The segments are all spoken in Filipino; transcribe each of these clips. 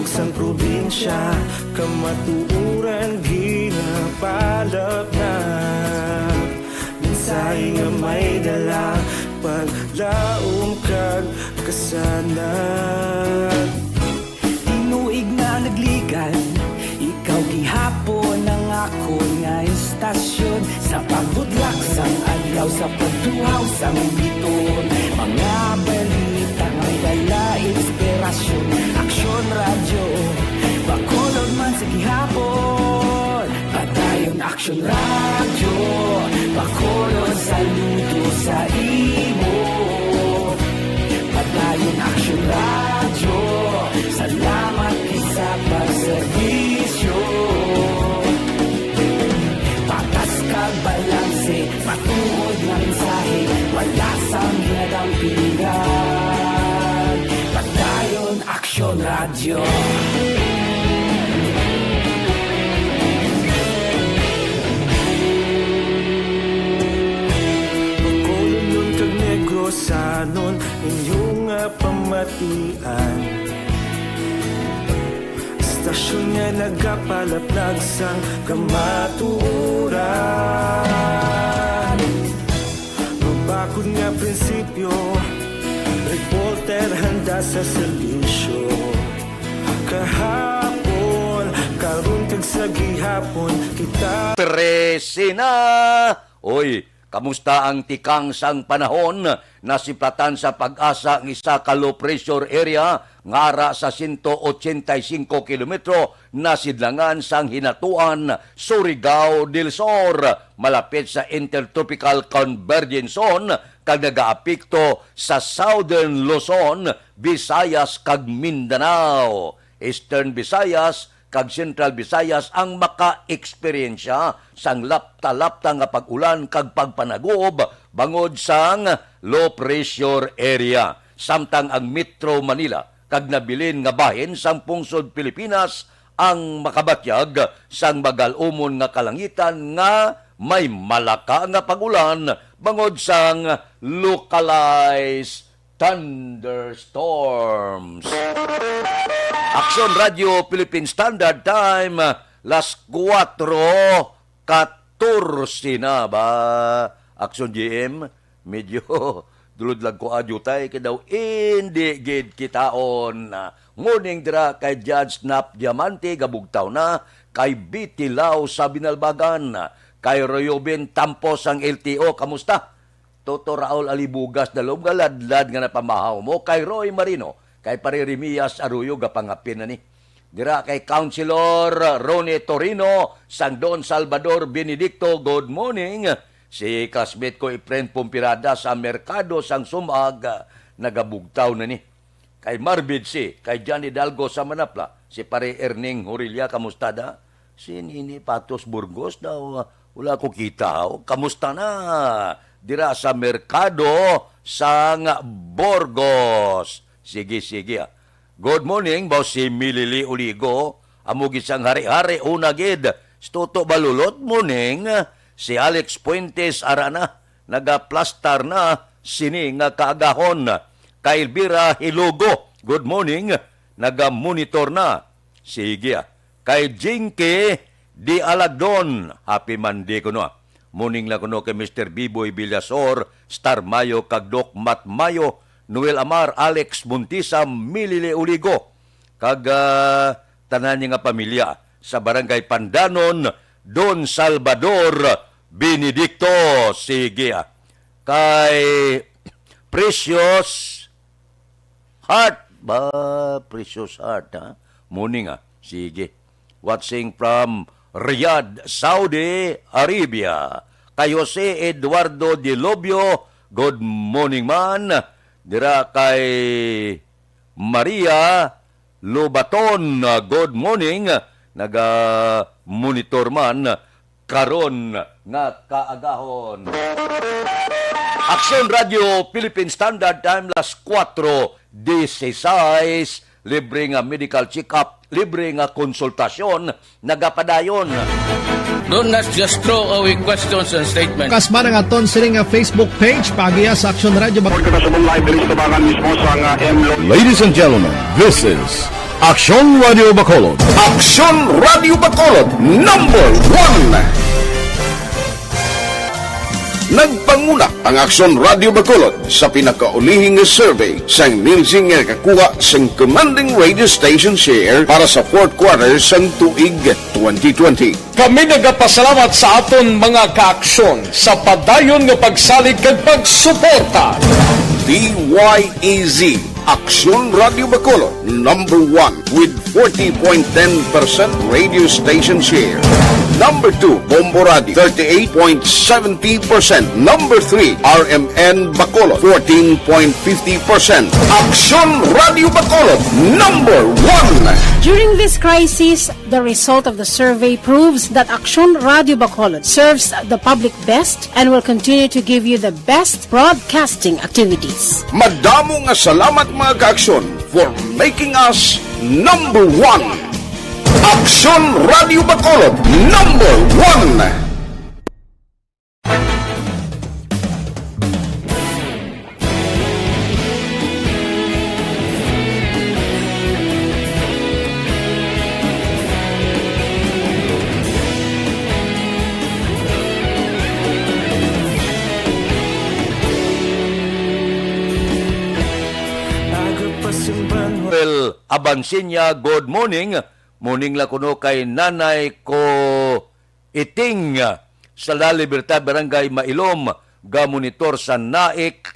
Sulog sang probinsya, kamatuuran ginapalap na. Minsay nga may dala, paglaom kag kasanag. Tinuig na nagligan, ikaw gihapon ang ako nga istasyon. Sa pagbudlak sang adlaw, sa pagduhaw sang biton. Mga balita may dala inspirasyon. Aksyon radyo, bakolod man sa gihapon. Padayon aksyon radyo, bakolod saludo sa imo. Padayon aksyon radyo, salamat sa pagserbisyo. Patas kag balanse, matuod na mensahe, wala sang ginadampingan. Padayon aksyon radyo. Bakolod nun kag Negrosanon, inyong pamatian. Stasyon nga nagapalaplag sang kamaturan. Mabakod nga prinsipyo, reporter handa sa serbisyo. Kahapon, karon kag sa gihapon, kita Presina! Oy, kamusta ang tikang sang panahon? Nasiplatan sa Pag-asa ng isa ka low pressure area ngara sa 185 kilometro nasidlangan sang hinatuan Surigao del Sur malapit sa Intertropical Convergence Zone kag nagaapekto sa Southern Luzon, Visayas kag Mindanao. Eastern Visayas kag Central Visayas ang maka-eksperyensya sang lapta-lapta nga pag-ulan kag pagpanagob bangod sang low pressure area. Samtang ang Metro Manila kag nabilin nga bahin sang pungsod Pilipinas ang makabatyag sang magal-umon nga kalangitan nga may malaka nga pag-ulan bangod sang localized thunderstorms. Aksyon Radio Philippine Standard Time, las 4:14 na ba? Aksyon GM, medyo dulod lang ko adyutay kay daw hindi gid kitaon. Morning dira kay Judge Snap Diamante gabugtaw na, kay Bitilaw sa Binalbagan, kay Royobin Tampos ang LTO, kamusta? Toto Raul Alibugas na ladlad nga napamahaw mo, kay Roy Marino, kay Paririmias Arroyo gapangapin na ni. Dira kay Councilor Ronnie Torino, sang Don Salvador Benedicto, good morning. Si classmate ko Efren Pumpirada sa Merkado sang Sumag, nagabugtaw na ni. Kay Marvid si, kay Johnny Dalgo sa Manapla, si Pare Erning Horilia, kamusta da? Si Nini Patos Burgos daw, wala ko kita. Kamusta na? Dira sa Merkado sang Burgos. Sige. Good morning, boss si Milili Uligo. Amugid sang hari-hari unagid. Stuto balulot morning. Si Alex Puentes Arana, nagaplastar na sini nga kaagahon. Kay Elvira Hilugo, good morning, naga-monitor na. Sige. Kay Jinky Di Alagdon, happy Monday ko no. Morning lang ko no kay Mr. Biboy Villasor, Star Mayo, kag Doc Mat Mayo, Noel Amar, Alex Muntisa, Milile Uligo, kag tanan niya nga pamilya sa Barangay Pandanon, Don Salvador Benedicto. Sige. Kay Precious Heart ba? Precious Heart, ha? Morning, ha? Sige. Watching from Riyadh, Saudi Arabia. Kay Jose Eduardo De Lobio, good morning man. Dira kay Maria Lobaton, good morning. Naga-monitor man karon nga kaagahon. Aksyon Radio Philippine Standard Time, las 4:16. Libre nga medical check-up, libre nga konsultasyon, nagapadayon. Do not just throw away questions and statements. Kasma nga aton sining nga Facebook page pagiya sa Aksyon Radio. Ladies and gentlemen, this is Aksyon Radio Bacolod. Aksyon Radio Bacolod number 1. Nagpanguna ang Aksyon Radio Bacolod sa pinakaulihing survey sang nilsing nga kakuha sang commanding radio station share para sa fourth quarter sang tuig 2020. Kami nagapasalamat sa aton mga kaaksyon sa padayon nga pagsalig kag pagsuporta. DYEZ Aksyon Radio Bacolod number 1 with 40.10% radio station share. Number 2, Bombo Radio 38.70%. Number 3, RMN Bacolod 14.50%. Aksyon Radio Bacolod number 1. During this crisis, the result of the survey proves that Aksyon Radio Bacolod serves the public best and will continue to give you the best broadcasting activities. Madamo nga salamat mga kaaksyon for making us number 1. Aksyon Radio Bacolod number 1. Well, Abansinya, good morning. Morning la kuno kay nanay ko Iting sa La Libertad, Barangay Mailom, ga monitor sa Naik,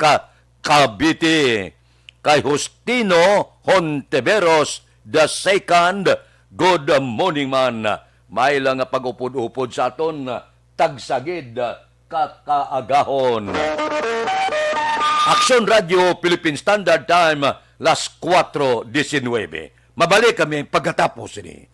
Cavite. Kay Justino Honteveros II, good morning man. May lang pag-upod-upod sa aton, tagsagid kakaagahon. Aksyon Radio Philippine Standard Time, las 4:19. Mabalik kami pagkatapos ini.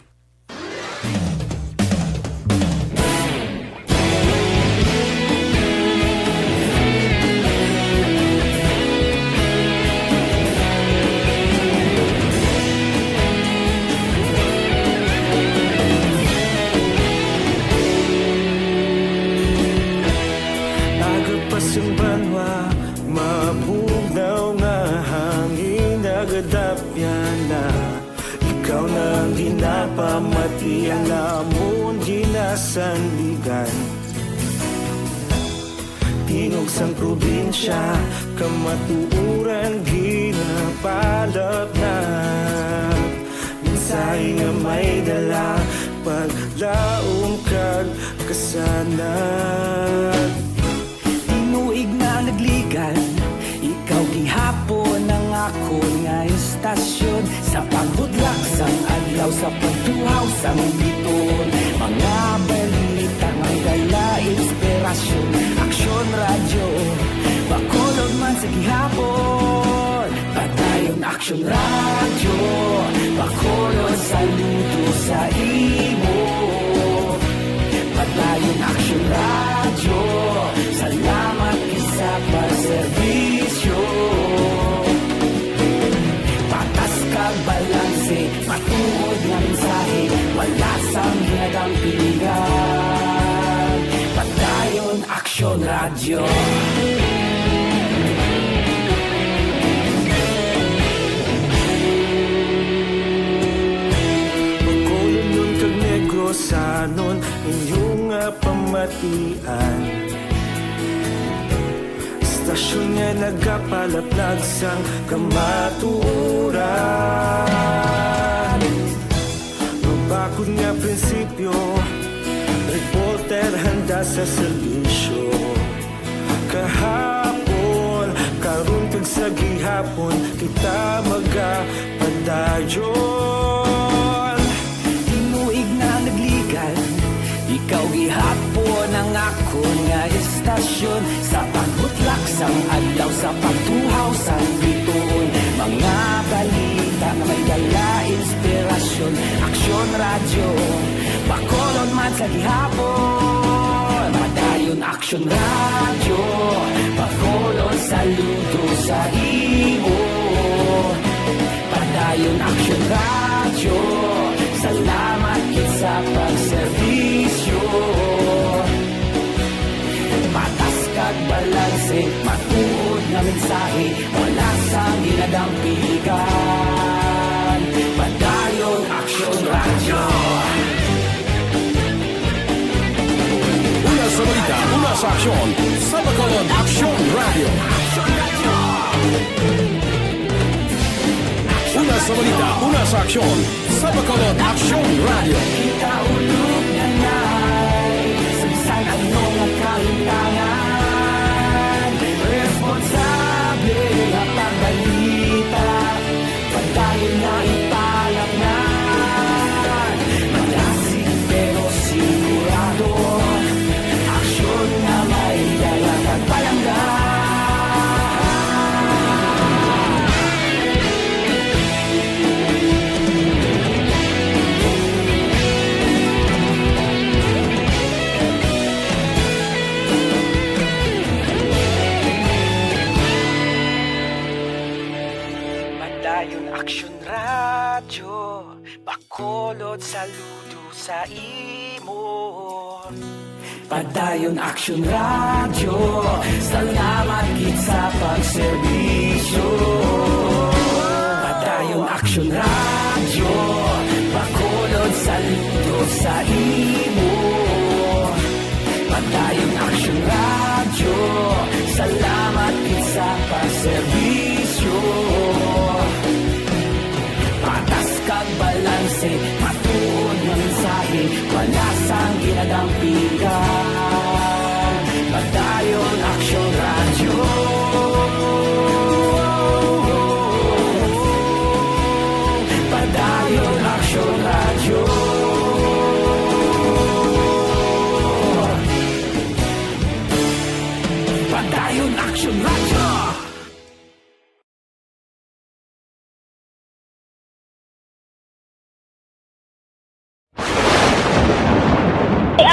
Agapasumbanwa, mabugaw nga hangin nagadapyan na. Ikaw nang ginapamati ang namon ginasandigan. Tinog sang probinsya, kamatuuran ginapalap na. Minsay nga may dala, paglaong kag kasanan. Tinuig na nagligan, ikaw gihapon ang ako nga istasyon. Sa pagbudlak sang adlaw, sa pagtuhaw sang biton. Mga balita may dala inspirasyon. Aksyon Radio, Bacolod man sa gihapon. Patayon Aksyon Radio, Bacolod saludo sa imo. Patayon Aksyon Radio, salamat isa pa serbisyo. Patas kag balanse, matuod nga mensahe, wala sang hinagang pilihan. Patayon Aksyon Radio. Bacolod nun kag Negrosanon, inyong pamatian. Istasyon nga nagapalaplag sang kamatuuran. Mabakod nga prinsipyo, reporter handa sa serbisyo. Kahapon, karon kag sa gihapon, kita magapadayon. Tinuig na nagligan, ikaw gihapon ang ako nga istasyon. Sa pagbutlak sang adlaw, sa pagtuhaw sang biton. Mga balita na may dala inspirasyon. Aksyon Radio, Bacolod man sa gihapon. Padayon Aksyon Radio, Bacolod saludo sa imo. Padayon Aksyon Radio, salamat sa pagserbisyo. Patas kag balanse, matuod nga mensahe, wala sang ginadampiligan. Padayon sa aksyon sa Bacolod Action Radio. Una sa balita, una sa aksyon sa Bacolod Action Radio. Kaulog na na'y Sagsang anong nakalintangan Responsable na pagbalita Pagdahin na ipalak na Malasig pero sigurado Aksyon na may dalang at palanggan Padayon Aksyon Radyo Bacolod saludo sa imo Padayon Aksyon Radyo Salamat gid sa pagserbisyo Padayon Aksyon Radyo Bacolod saludo sa imo Padayon Aksyon Radyo Salamat gid sa pagserbisyo Patas kag balanse, matuod ng mensahe, wala sang ginadampigan. Padayon Aksyon Radyo. Padayon Aksyon Radyo. Padayon Aksyon Radyo.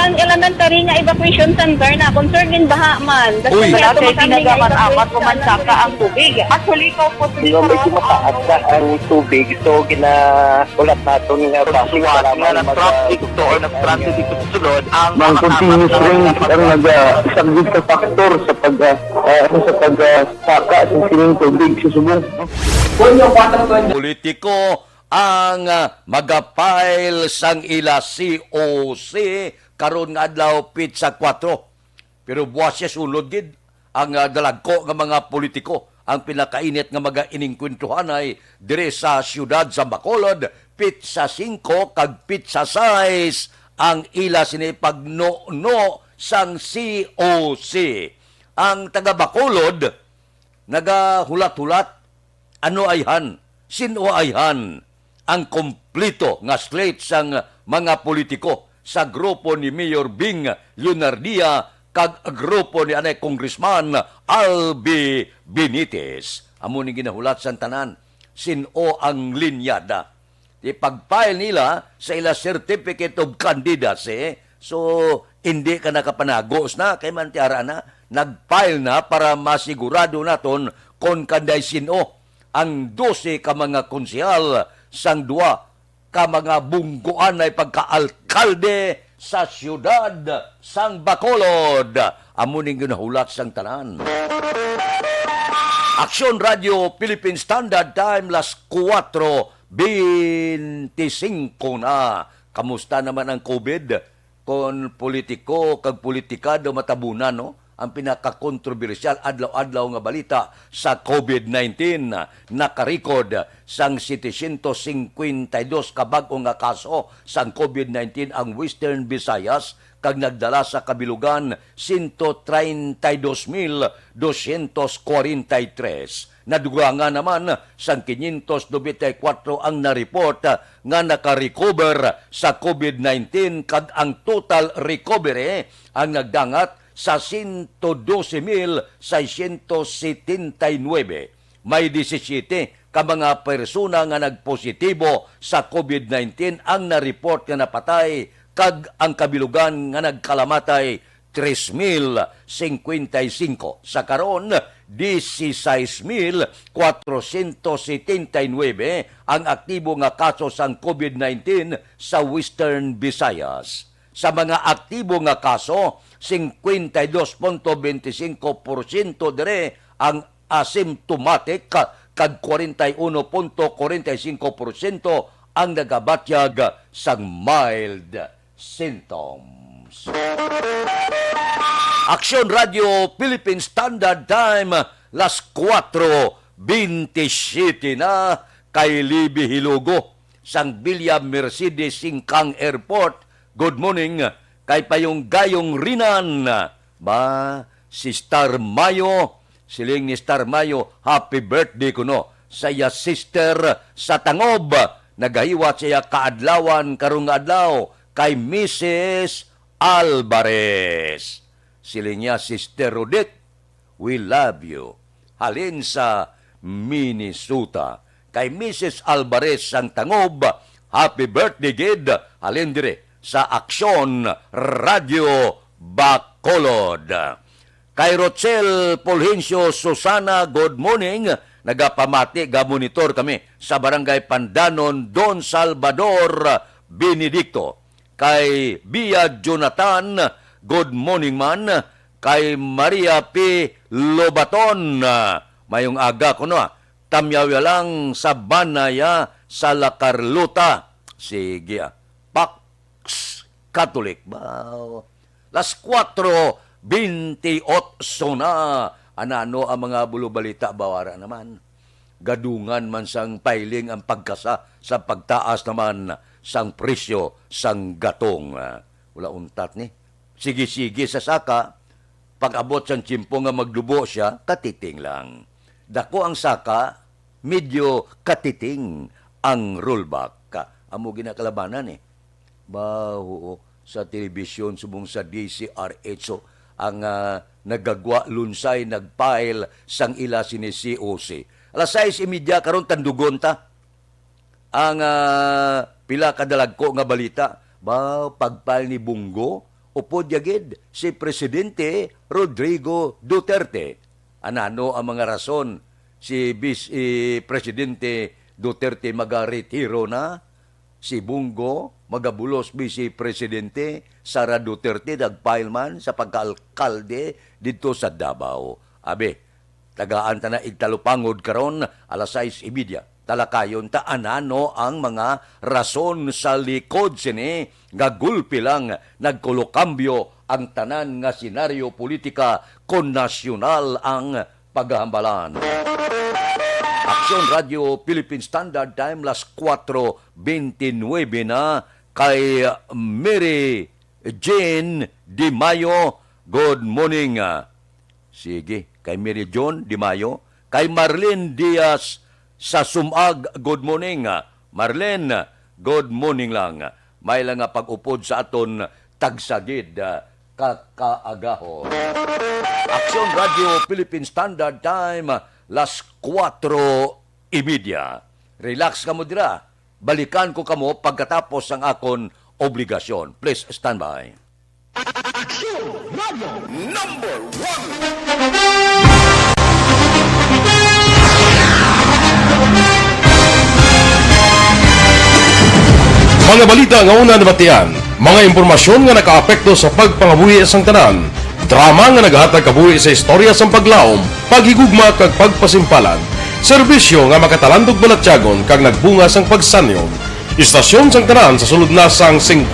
Ang elementary nga evacuation center na concern din baha man. Uy. Dati tinagaman apat kumansaka ang tubig. Actually, ko po Yung medyo mataas na ang tubig, so ginaulat natin nga basiwala nga nag-traffic to or nag-traffic dito sa sulod ang continuous rain ang nag-subject sa factor sa pagsaka sa sining tubig sa subong. Politiko ang magapile sang ila COC karon nga adlaw pitsa 4. Pero buwas siya sulod gid ang dalagko nga mga politiko. Ang pinakainit nga mga iningkwentuhan ay dire sa siyudad sa Bacolod, pitsa 5 kag pitsa 6 ang ila sini pagno-no sang COC. Ang taga Bacolod nagahulat-hulat ano ayhan, sino ayhan ang kompleto nga slate sang mga politiko sa grupo ni Mayor Bing Leonardia kag grupo ni anay Congressman Albi Benitez. Amo ni ginahulat sa tanan sino ang linyada. Di pagfile nila sa ila certificate of candidacy, so hindi ka nakapanagos na kay mantiara na nagfile na para masigurado naton kung kanday sino ang 12 ka mga konsehal sang 2 ka mga bungguan ay pagka-alkalde sa siyudad sang Bacolod. Amo ning ginahulat sang tanan. Aksyon Radio Philippine Standard Time las 4:25 na. Kamusta naman ang COVID? Kon politiko kag politikado matabunan no? Ang pinaka-kontrobersyal adlaw-adlaw nga balita sa COVID-19 nakarekord sang 752 ka bag-o nga kaso sang COVID-19 ang Western Visayas kag nagdala sa kabilugan 132,243. Nadugangan naman sang 594 ang na-report nga naka-recover sa COVID-19 kag ang total recovery ang nagdangat sa 112,679. May 17 ka mga persona nga nagpositibo sa COVID-19 ang na-report nga napatay kag ang kabilugan nga nagkalamatay 3,055. Sa karon 16,479 ang aktibo nga kaso sang COVID-19 sa Western Visayas. Sa mga aktibo nga kaso, 52.25% dire ang asymptomatic kag 41.45% ang nagabatyag sang mild symptoms. Aksyon Radio Philippine Standard Time, las 4:27 na kay Libby Hilugo, sang Villa Mercedes Singkang Airport. Good morning kay Payong Gayong Rinan. Ba, si Star Mayo, siling ni Star Mayo, happy birthday kuno. Saya sister sa Tangob, nagahiwat siya kaadlawan karong adlaw kay Mrs. Alvarez. Siling niya, Sister Rodette, we love you. Halin sa Minnesota. Kay Mrs. Alvarez ang Tangob, happy birthday, gid. Halin dire sa Aksyon Radio Bacolod. Kay Rochelle Fulgencio Susana, good morning. Nagapamati, ga-monitor kami sa Barangay Pandanon, Don Salvador Benedicto. Kay Bia Jonathan, good morning man. Kay Maria P. Lobaton, mayong aga ko no, tamyaw lang sa Banaya sa La Carlota. Sige, Pax Catholic. Wow. Las 4:28 na. Anano ang mga bulubalita bawara naman. Gadungan man sang piling ang pagkasa sa pagtaas naman sang presyo sang gatong. Wala untat ni. Sige-sige sa saka, pag-abot sang tsimpo nga magdubo siya, katiting lang. Dako ang saka, medyo katiting ang rollback. Amo ginakalabanan eh. Baho sa telebisyon subong sa DCRH ang nagagwa lunsay nagpile sang ila sini COC. Alas 6:30 karon tandugon ta ang pila kadalag ko nga balita. Ba pagpile ni Bungo upod yagid si Presidente Rodrigo Duterte. Anano ang mga rason si Presidente Duterte magaretiro na, si Bungo magabulos Vice Presidente Sara Duterte nagpile man sa pagkaalkalde dito sa Davao. Abe, tagaan ta na igtalupangod karon alas 6:30. Talakayon ta anano ang mga rason sa likod sini nga gulpi lang nagkulokambyo ang tanan nga senaryo politika kon nasyonal ang paghahambalan. Aksyon Radio Philippine Standard Time, las 4:29 na kay Mary Jane Di Mayo. Good morning. Sige, kay Mary Jane Di Mayo. Kay Marlene Diaz sa Sumag, good morning. Marlene, good morning lang. May lang nga pag-upod sa aton tagsagid kakaagaho. Aksyon Radio Philippine Standard Time, las 4:30. Relax ka mo dira. Balikan ko kamo pagkatapos ang akon obligasyon. Please stand by. Aksyon Radio Number 1. Mga balita nga una nabatian, mga impormasyon nga nakaapekto sa pagpangabuhi sang tanan, drama nga naghatag kabuhi sa istorya sang paglaom, paghigugma kag pagpasimpalan, serbisyo nga makatalandog balatyagon kag nagbunga sang pagsanyon, istasyon sang tanan sa sulod na sang 51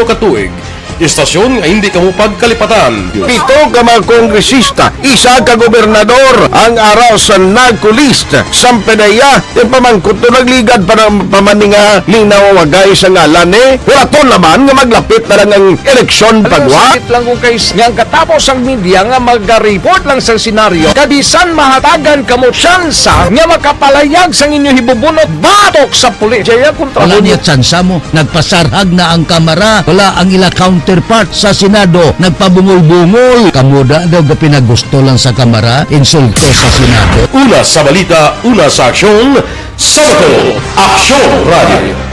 ka tuig, istasyon nga hindi kamupag kalipatan. 7 ka mga kongresista, 1 ka gobernador ang araw sa nagkulist sa pedaya yung pamangkot to nagligad para pamaninga linaw wagay sa ngalan wala to naman nga maglapit na lang ang eleksyon pagwa. Sakit lang kung kayo nga katapos ang media nga mag-report lang sa senaryo kadisan mahatagan kamo tsansa nga makapalayag sa inyo hibubunot batok sa pulis. Jaya kontra Wala niya tsansa mo. Nagpasarhag na ang kamera. Wala ang ila counterpart sa Senado. Nagpabungol-bungol. Kamuda daw ga pinagusto lang sa kamera. Insulto sa Senado. Una sa balita, una sa aksyon, Sabado, Aksyon Radio.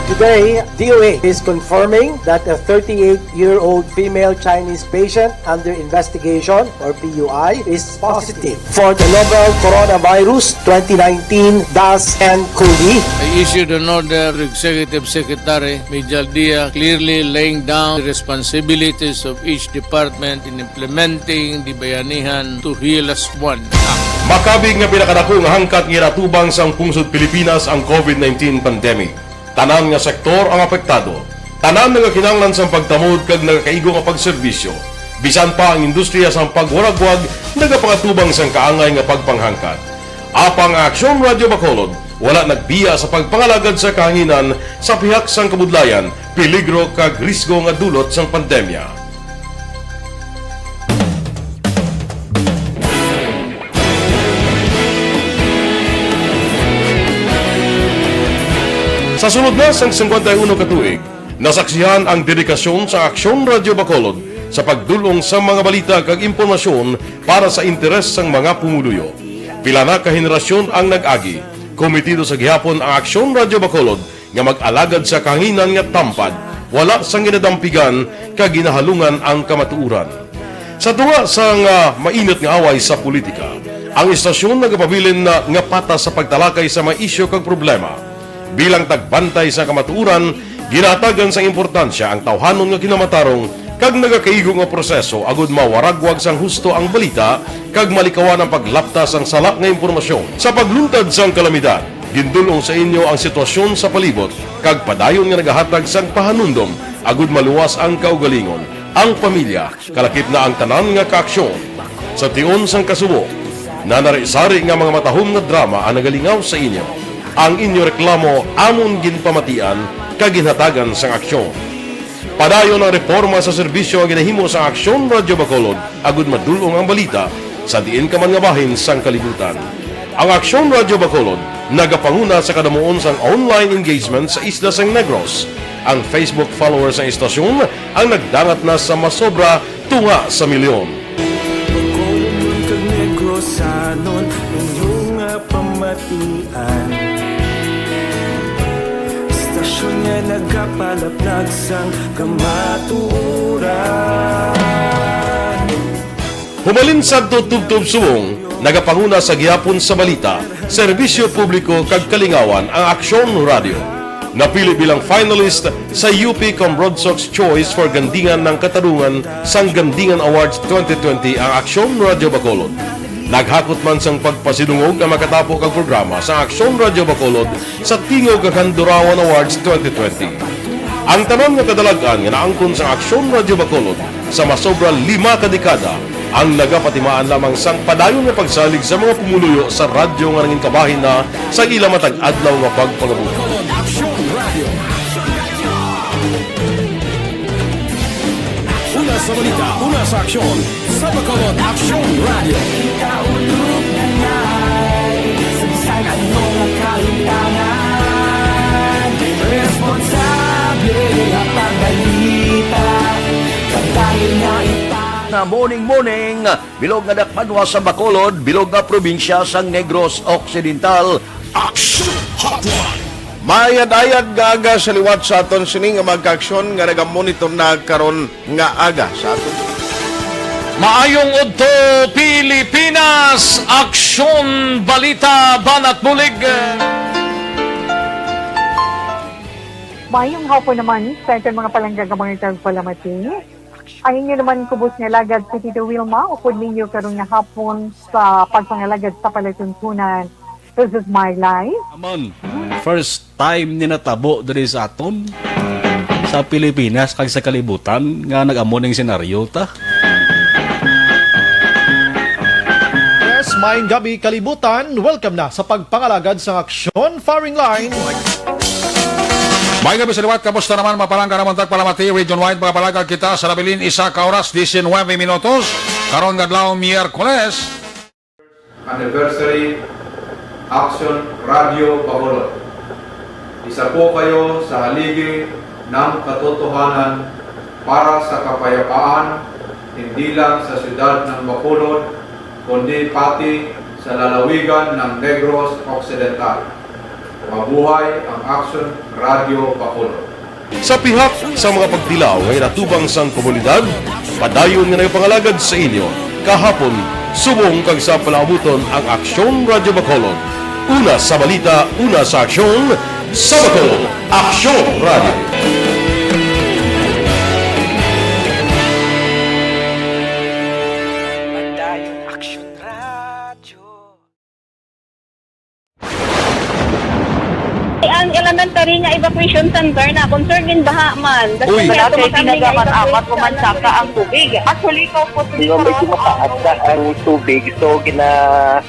Today, DOA is confirming that a 38-year-old female Chinese patient under investigation, or PUI, is positive for the novel coronavirus 2019-nCoV. I issued an order to Executive Secretary Major Dia clearly laying down the responsibilities of each department in implementing the Bayanihan to Heal as One Act. Makabig nga pinakadako nga hangkat nga natubang sang pungsod Pilipinas ang COVID-19 pandemic. Tanan nga sektor ang apektado. Tanan nga kinahanglan sa pagtamod kag nagakaigo nga pagserbisyo. Bisan pa ang industriya sa pagwaragwag nagapangatubang sang kaangay nga pagpanghangkat. Apang Aksyon Radio Bacolod wala nagbiya sa pagpangalagad sa kahanginan sa pihak sang kabudlayan, peligro kag risgo nga dulot sang pandemya. Sa sunod na sang 51 katuig, nasaksihan ang dedikasyon sa Aksyon Radio Bacolod sa pagdulong sa mga balita kag impormasyon para sa interes sang mga pumuluyo. Pila na ka henerasyon ang nag-agi, komitido sa gihapon ang Aksyon Radio Bacolod nga mag-alagad sa kahanginan nga tampad, wala sang ginadampigan kag ginahalungan ang kamatuuran. Sa tunga sang mainit nga away sa politika, ang istasyon nagapabilin na nga patas sa pagtalakay sa mga isyu kag problema. Bilang tagbantay sa kamatuuran, ginatagan sa importansya ang tawhanon nga kinamatarong kag nagakaigo nga proseso agud mawaragwag sang husto ang balita kag malikawan ang paglaptas ang sala nga impormasyon. Sa pagluntad sang kalamidad, gindulong sa inyo ang sitwasyon sa palibot kag padayon nga nagahatag sang pahanundom agud maluwas ang kaugalingon, ang pamilya, kalakip na ang tanan nga kaaksyon. Sa tion sang kasubo, nanari-sari nga mga matahom nga drama ang nagalingaw sa inyo. Ang inyo reklamo amon ginpamatian kag ginhatagan sang aksyon. Padayon ang reforma sa serbisyo nga ginahimo sa Aksyon Radio Bacolod agud madulong ang balita sa diin ka man nga bahin sang kalibutan. Ang Aksyon Radio Bacolod nagapanguna sa kadamuon sang online engagement sa isla sang Negros. Ang Facebook followers sa istasyon ang nagdangat na sa masobra tunga sa milyon. Pagkulong kag Negros anon inyong pamatian. Stasyon nga nagapalaplag sang kamaturan. Humalin sa tutubtub suwong, nagapanguna sa gihapon sa balita, serbisyo publiko kag kalingawan ang Aksyon Radio. Napili bilang finalist sa UP Combrodsox Choice for Gandingan ng Katarungan sang Gandingan Awards 2020 ang Aksyon Radio Bacolod. Naghakot man sang pagpasinungog ang makatapo kang programa sa Aksyon Radio Bacolod sa Tingog kag Handurawan Awards 2020. Ang tanon nga kadalagan nga naangkon sa Aksyon Radio Bacolod sa masobra 5 ka dekada ang nagapatimaan lamang sang padayon nga pagsalig sa mga pumuluyo sa radyo nga nanging kabahin na sa ila matag adlaw nga pagpangabuhi. Una sa balita, una sa aksyon, sa Bacolod Aksyon Radio. Kaulog na ngay, sabisan anong kalintangan. Responsable ang pagbalita, kagaya na Na morning, bilog nga dakpanwa sa Bacolod, bilog nga probinsya sang Negros Occidental. Aksyon Hotline. Mayad-ayad nga aga sa liwat sa aton sini nga magkaaksyon nga nagamonitor na karon nga aga sa aton. Maayong udto Pilipinas, Aksyon Balita Banat Bulig. Mayong hapon naman sa itong mga palangga ka mga tagpalamati. Ang inyo naman kubos nga lagad sa Tito Wilma, upod ninyo karon nga hapon sa pagpangalagad sa palatuntunan. This is my life. Amon, first time ni natabo diri sa aton sa Pilipinas kag sa kalibutan nga nag-amo ning senaryo ta. Yes, maayong gabi kalibutan. Welcome na sa pagpangalagad sa Aksyon Firing Line. May gabi sa liwat, kamusta naman mapalangga naman tagpalamati, region-wide mga palagag kita sa labilin isa ka oras, 19 minutos, karon gadlaw Miyerkules. Anniversary Aksyon Radio Bacolod. Isa po kayo sa haligi ng katotohanan para sa kapayapaan, hindi lang sa siyudad ng Bacolod, kundi pati sa lalawigan ng Negros Occidental. Mabuhay ang Aksyon Radio Bacolod. Sa pihak sa mga pagdilaw ngay natubang sang komunidad, padayon nga nagpangalagad sa inyo. Kahapon, subong kag sa palaabuton ang Aksyon Radio Bacolod. Una sa balita, una sa aksyon, sa Bacolod, Aksyon Radio. Ang elementary nga evacuation center na concerned din baha man. Uy, kaya kaya tumakami nga apat kumansaka ang tubig. Actually, ko po siguro medyo mataas na ang tubig. So,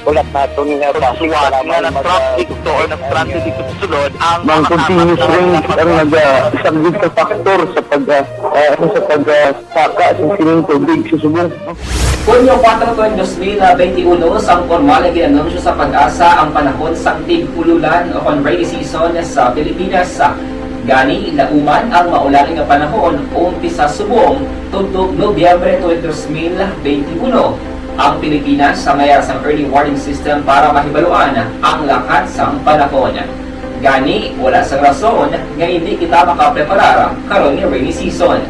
ulat natin nga pasiwala na traffic to or nag-traffic dito sa sulod. Ang continuous rain ang nag-subject sa factor sa pagsaka sa sining tubig sa subong. Hunyo 4, 2021, sang formal ay ginanunsyo sa Pag-asa ang panahon sang tig-ululan o rainy season sa Pilipinas. Gani, lauman ang maulaling nga panahon umpisa subong tuntog Nobyembre 2021. Ang Pilipinas sa mayroon sang early warning system para mahibaluan ang lakat sang panahon. Gani, wala sang rason nga hindi kita makapreparar karon ni rainy season.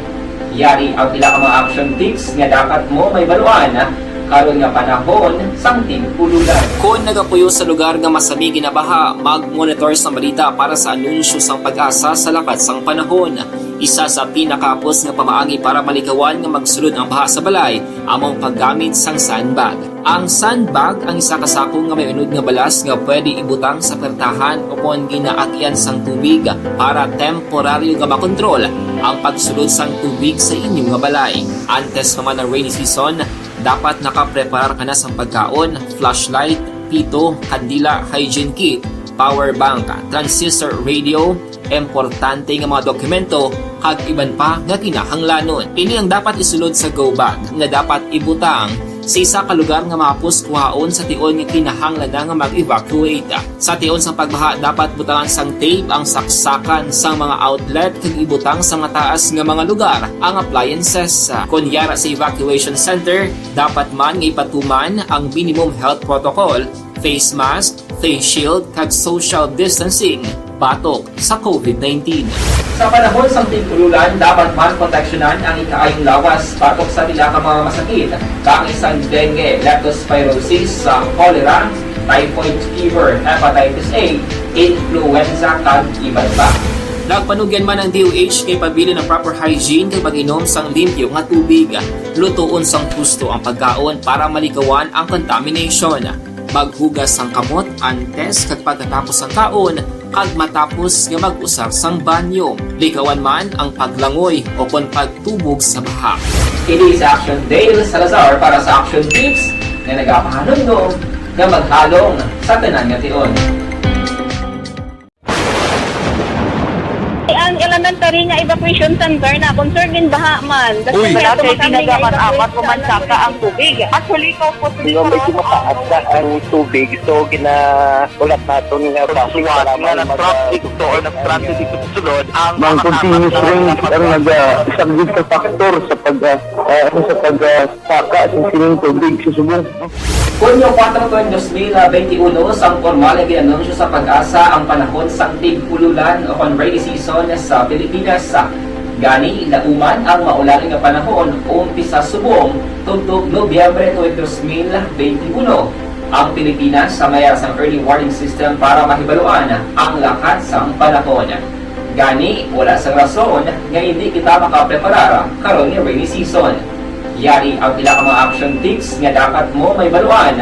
Yari ang pila ka mga action tips nga dapat mo may baluan karon nga panahon sang tig-ululan. Kung nagapuyo sa lugar nga masami ginabaha, mag-monitor sa balita para sa anunsyo sang Pag-asa sa lakat sang panahon. Isa sa pinakapos nga pamaagi para malikawan nga magsulod ang baha sa balay among paggamit sang sandbag. Ang sandbag ang isa kasako nga may unod nga balas nga pwede ibutang sa pertahan upon ginaagyan sang tubig para temporaryo nga makontrol ang pagsulod sang tubig sa inyong nga balay. Antes naman ng rainy season, dapat nakapreparar ka na sa pagkaon, flashlight, pito, kandila, hygiene kit, power bank, transistor radio, importante nga mga dokumento, kag iban pa nga kinahanglanon. Ini ang dapat isulod sa go bag nga dapat ibutang sa isa ka lugar nga mapus kuhaon sa tion nga kinahanglan nga mag-evacuate. Sa tion sa pagbaha dapat butangan sang tape ang saksakan sang mga outlet kag ibutang sa mataas nga mga lugar ang appliances. Kunyara sa evacuation center, dapat man nga ipatuman ang minimum health protocol, face mask, face shield kag social distancing batok sa COVID-19. Sa panahon sa tig-ululan, dapat man proteksyonan ang ikaayong lawas batok sa nila ka mga masakit, kang isang dengue, leptospirosis, cholera, typhoid fever, hepatitis A, influenza, kag iban pa. Nagpanugyan man ang DOH kay pabili ng proper hygiene kay pag-inom sang limpyo nga tubig. Lutuon sang husto ang pagkaon para malikawan ang contamination. Maghugas sang kamot antes kag pagkatapos sang kaon kag matapos nga mag-usar sang banyo. Likawan man ang paglangoy o kon pagtubog sa baha. Kini sa Action Dale Salazar para sa Action Tips na nagapahanundong nga maghalong sa tanan nga tion. Ang elementary nga evacuation center na concerned din baha man. Uy, kaya apat kumansaka ang tubig. Actually, ko po siguro medyo mataas na ang tubig. So, ulat natin nga pasiwala na traffic to or nag-traffic dito sa sulod. Ang continuous rain ang nag-subject sa factor sa pagsaka sa sining tubig sa subong. Hunyo 4, 2021, sang formal ay ginanunsyo sa Pag-asa ang panahon sang tig-ululan o rainy season sa Pilipinas. Gani, lauman ang maulaling nga panahon umpisa subong tuntog Nobyembre 2021. Ang Pilipinas sa mayroon sang early warning system para mahibaluan ang lakat sang panahon. Gani, wala sang rason nga hindi kita makapreparar karon ni rainy season. Yari ang pila ka mga action tips nga dapat mo may baluan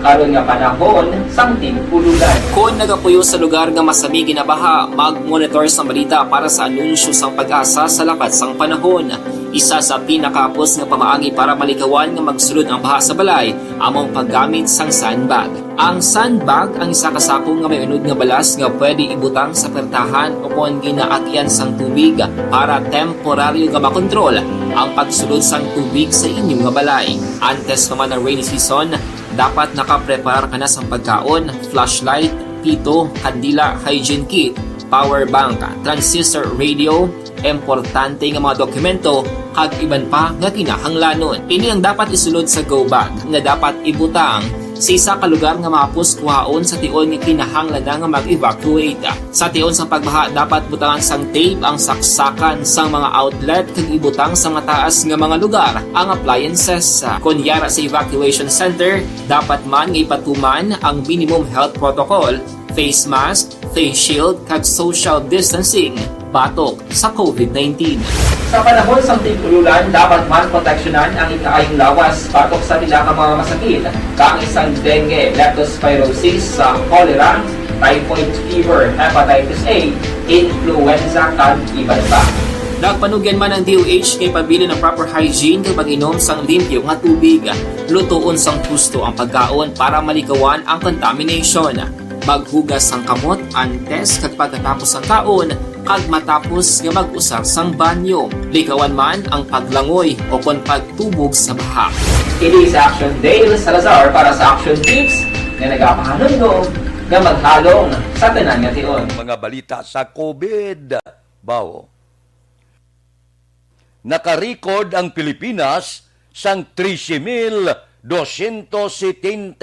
karon nga panahon sang tig-ululan. Kung nagapuyo sa lugar nga masami ginabaha, mag-monitor sa balita para sa anunsyo sang Pag-asa sa lakat sang panahon. Isa sa pinakapos nga pamaagi para malikawan nga magsulod ang baha sa balay among paggamit sang sandbag. Ang sandbag ang isa kasako nga may unod nga balas nga pwede ibutang sa pertahan upon ginaagyan sang tubig para temporaryo nga makontrol ang pagsulod sang tubig sa inyong nga balay. Antes naman ng rainy season, dapat nakapreparar ka na sa pagkaon, flashlight, pito, kandila, hygiene kit, power bank, transistor radio, importante nga mga dokumento, kag iban pa nga kinahanglanon. Ini ang dapat isulod sa go bag nga dapat ibutang sa isa ka lugar nga mapus kuhaon sa tion nga kinahanglan nga mag-evacuate. Sa tion sa pagbaha dapat butangan sang tape ang saksakan sang mga outlet kag ibutang sa mataas nga mga lugar ang appliances. Kunyara sa evacuation center, dapat man nga ipatuman ang minimum health protocol, face mask, face shield kag social distancing batok sa COVID-19. Sa panahon sa tig-ululan, dapat man proteksyonan ang ikaayong lawas batok sa nila ka mga masakit, kang isang dengue, leptospirosis, cholera, typhoid fever, hepatitis A, influenza, kag iban pa. Nagpanugyan man ang DOH kay pabili ng proper hygiene kay pag-inom sang limpyo nga tubig. Lutuon sang gusto ang pagkaon para malikawan ang contamination. Maghugas sang kamot antes kag pagkatapos ang kaon kag matapos nga mag-usar sang banyo. Likawan man ang paglangoy o kon pagtubog sa baha. Kini sa Action Dale Salazar para sa Action Tips na nagapahanundong nga maghalong sa tanan nga tion. Mga balita sa COVID. Bao. Nakarecord ang Pilipinas sang 13,273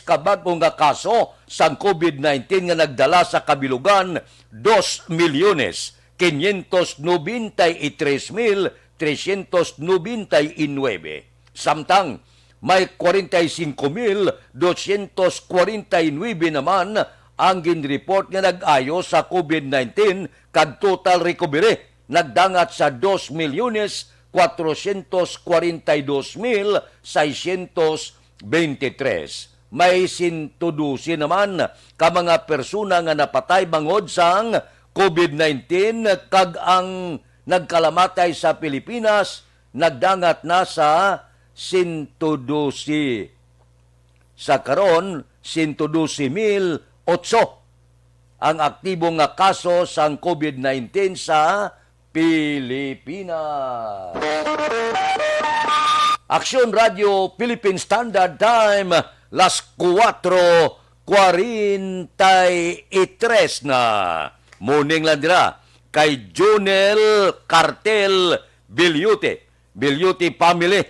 kabag-o nga kaso sang COVID-19 nga nagdala sa kabilugan 2,593,399. Samtang may 45,249 naman ang ginreport nga nag-ayo sa COVID-19 kag total recovery nagdangat sa 2,442,623. May 112 naman ka mga persona nga napatay bangod sang COVID-19 kag ang nagkalamatay sa Pilipinas nagdangat na sa 112. Sa karon 112,008 ang aktibo nga kaso sang COVID-19 sa Pilipinas. Aksyon Radio Philippine Standard Time, las 4:43 na. Morning lang dira kay Junel Cartel Bilyute family.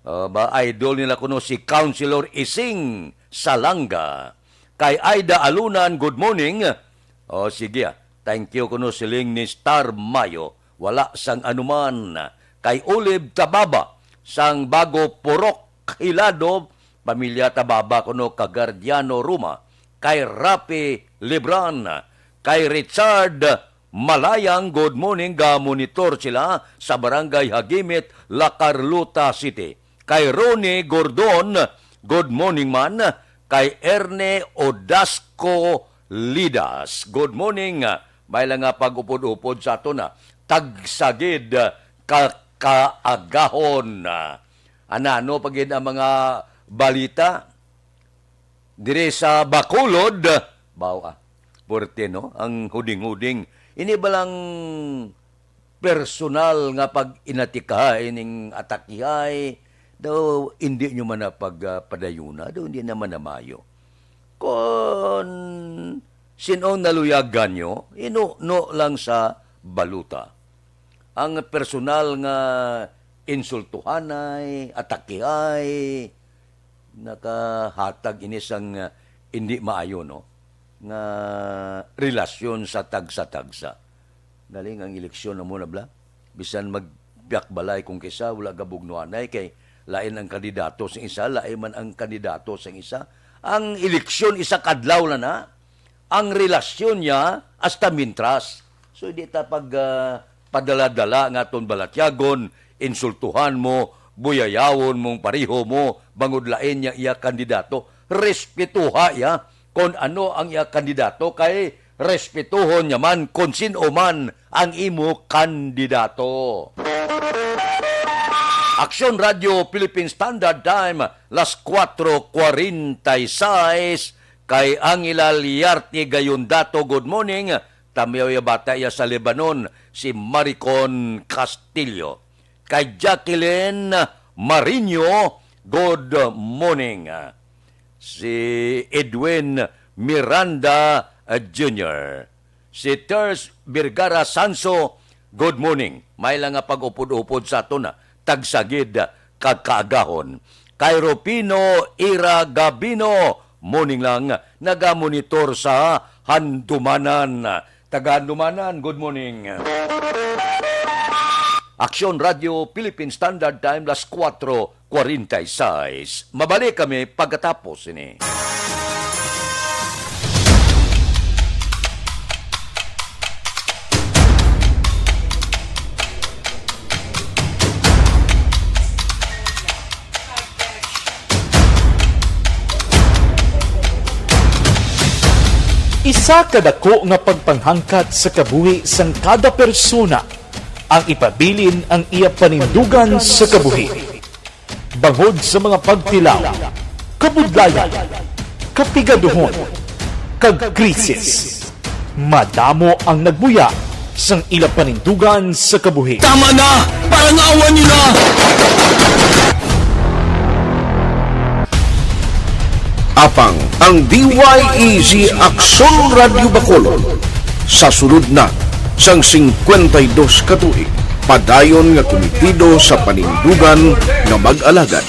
Ba idol nila kuno si Councilor Ising Salanga. Kay Aida Alunan, good morning. Sige thank you kuno siling ni Star Mayo. Wala sang anuman. Kay Olive Tababa sang Bago Purok Hilado, pamilya Tababa kuno Kagardiano Ruma. Kay Rapi Lebran, kay Richard Malayang, good morning. Ga-monitor sila sa Barangay Hagimit, La Carlota City. Kay Ronnie Gordon, good morning man. Kay Erne Odasco Lidas, good morning. May lang nga pag-upod-upod sa ato na tagsagid kaagahon. Ano pagid ang mga balita dire sa Bacolod, porte no ang huding-huding ini balang personal nga pag inatikay ning atakihay daw hindi nyo man na pagpadayuna daw hindi naman na mayo kon sinong naluyagan nyo ino lang sa baluta ang personal nga insultuhanay atakihay nakahatag inisang hindi maayo no nga relasyon sa tagsa-tagsa. Galing ang eleksyon na muna bla. Bisan magbiakbalay kung kisa wala gabugnuanay kay lain ang kandidato sa isa, lain man ang kandidato sa isa. Ang eleksyon isa kadlaw na. Ang relasyon niya hasta mintras. So di ta pag padala-dala nga ton balatyagon, insultuhan mo, buyayawon mong pariho mo, bangod lain niya iya kandidato. Respetuha ya kung ano ang iya kandidato kay respetuhon niya man kung sino man ang imo kandidato. Aksyon Radio Philippine Standard Time, las 4:46 kay Angela Liarte Gayondato, good morning. Tamiyo ya bata ya sa Lebanon, si Maricon Castillo. Kay Jacqueline Marino, good morning. Si Edwin Miranda Jr. Si Ters Birgara Sanso, good morning. May lang nga pag-upod-upod sa ito na tagsagid kagkaagahon. Kay Ropino Ira Gabino, morning lang, nagamonitor sa Handumanan. Taga-Handumanan, good morning. Aksyon Radio Philippine Standard Time, las 4:46. Mabalik kami pagkatapos ini. Sa kadako nga pagpanghangkat sa kabuhi sang kada persona, ang ipabilin ang iya panindugan sa kabuhi. Bangod sa mga pagtilaw, kabudlayan, kapigaduhon, kag krisis, madamo ang nagbuya sang ila panindugan sa kabuhi. Tama na! Parang awan niyo na! Apang ang DYEZ Aksyon Radio Bacolod sa sulod na sang 52 katuig padayon nga komitido sa panindugan nga mag-alagad.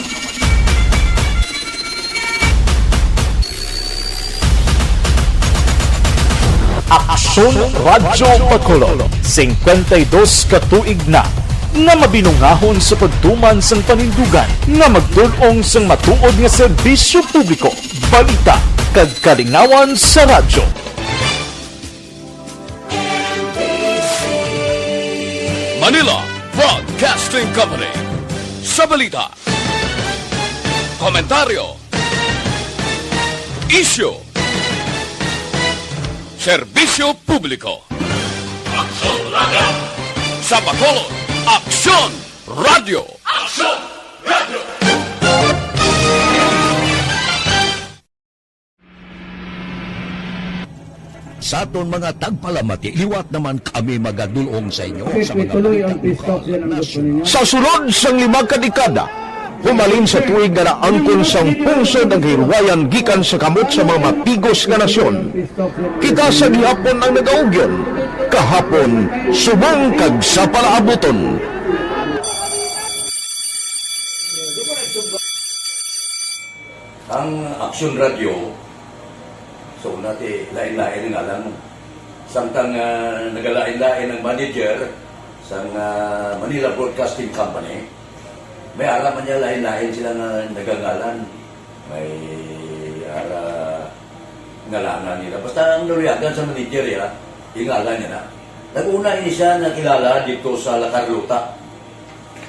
Aksyon Radio Bacolod 52 katuig na nga mabinungahon sa pagtuman sang panindugan nga magdulong sang matuod nga serbisyo publiko, balita kag kalingawan sa radyo. Manila Broadcasting Company. Sa balita, komentaryo, isyu, serbisyo publiko. Aksyon Radio! Sa Bacolod, Aksyon Radio! Aksyon Radio! Sa aton mga tagpalamati, liwat naman kami magadulong sa inyo sa mga Sa sulod sang 5 kadekada, humalin sa tuig nga naangkon sang pungsod ang hirwayan gikan sa kamot sa mga mapigos nga nasyon. Kita sa gihapon ang nagaugyon, kahapon subong kag sa palaabuton. Ang Aksyon Radio, so nati lain-lain nga lang. Samtang nagalain-lain ang manager sa Manila Broadcasting Company, may araman niya lain-lain sila nga nagangalan. May ngalangan nila. Basta ang naluyagan sa manager ya, ingalan niya na. Nag-una ini siya nakilala dito sa La Carlota.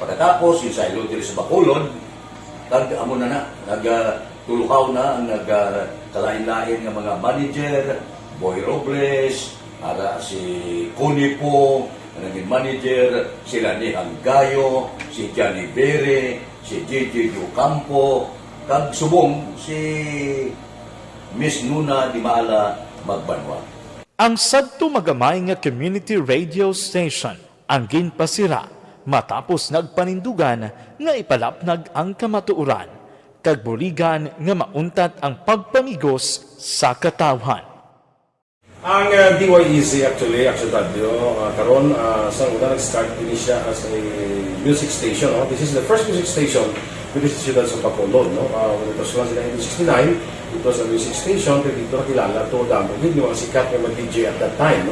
Pagkatapos, yung sa Ilod sa Bacolod, amo na nagtulukaw na ang nagkalain-lain ng mga manager, Boy Robles, si Connie po, naging manager, sila ni Hanggayo, si Johnny Bere, si JJ Ocampo, kag subong si Miss Nuna Di Maala Magbanwa. Ang sadto magamay nga community radio station ang ginpasira matapos nagpanindugan nga ipalapnag ang kamatuoran kag buligan nga mauntat ang pagpamigos sa katawhan. Ang DYEZ actually, Aksyon Radio, karon sa una nag-start din siya as a music station. This is the first music station with the students of Bacolod. When it was launched in 1969, it was a music station, pero dito nakilala to damo yung mga sikat na mag-DJ at that time.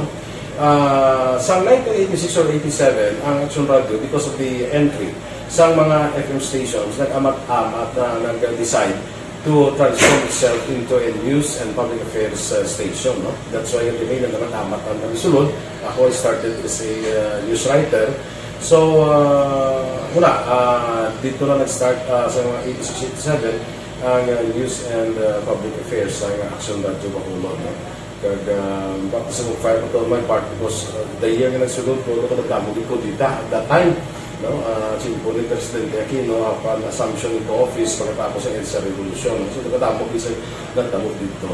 Sa 1986 or 87, ang Aksyon Radio, because of the entry sa mga FM stations, nag-amat-amat na nag-decide to transform itself into a news and public affairs station. That's why yung remain na naman-amat ang nagsulod. Ako started as a news writer. So, dito na nag-start sa mga 86-87 ang news and public affairs sa Aksyon Radio Bacolod. Bakit sa mga fire patrol my part because the year nga nagsulod ko, nagdamog ko dito at that time. Simpo ni Presidente Aquino upon assumption into office pagkatapos ng EDSA Revolution. So, nagdamog dito.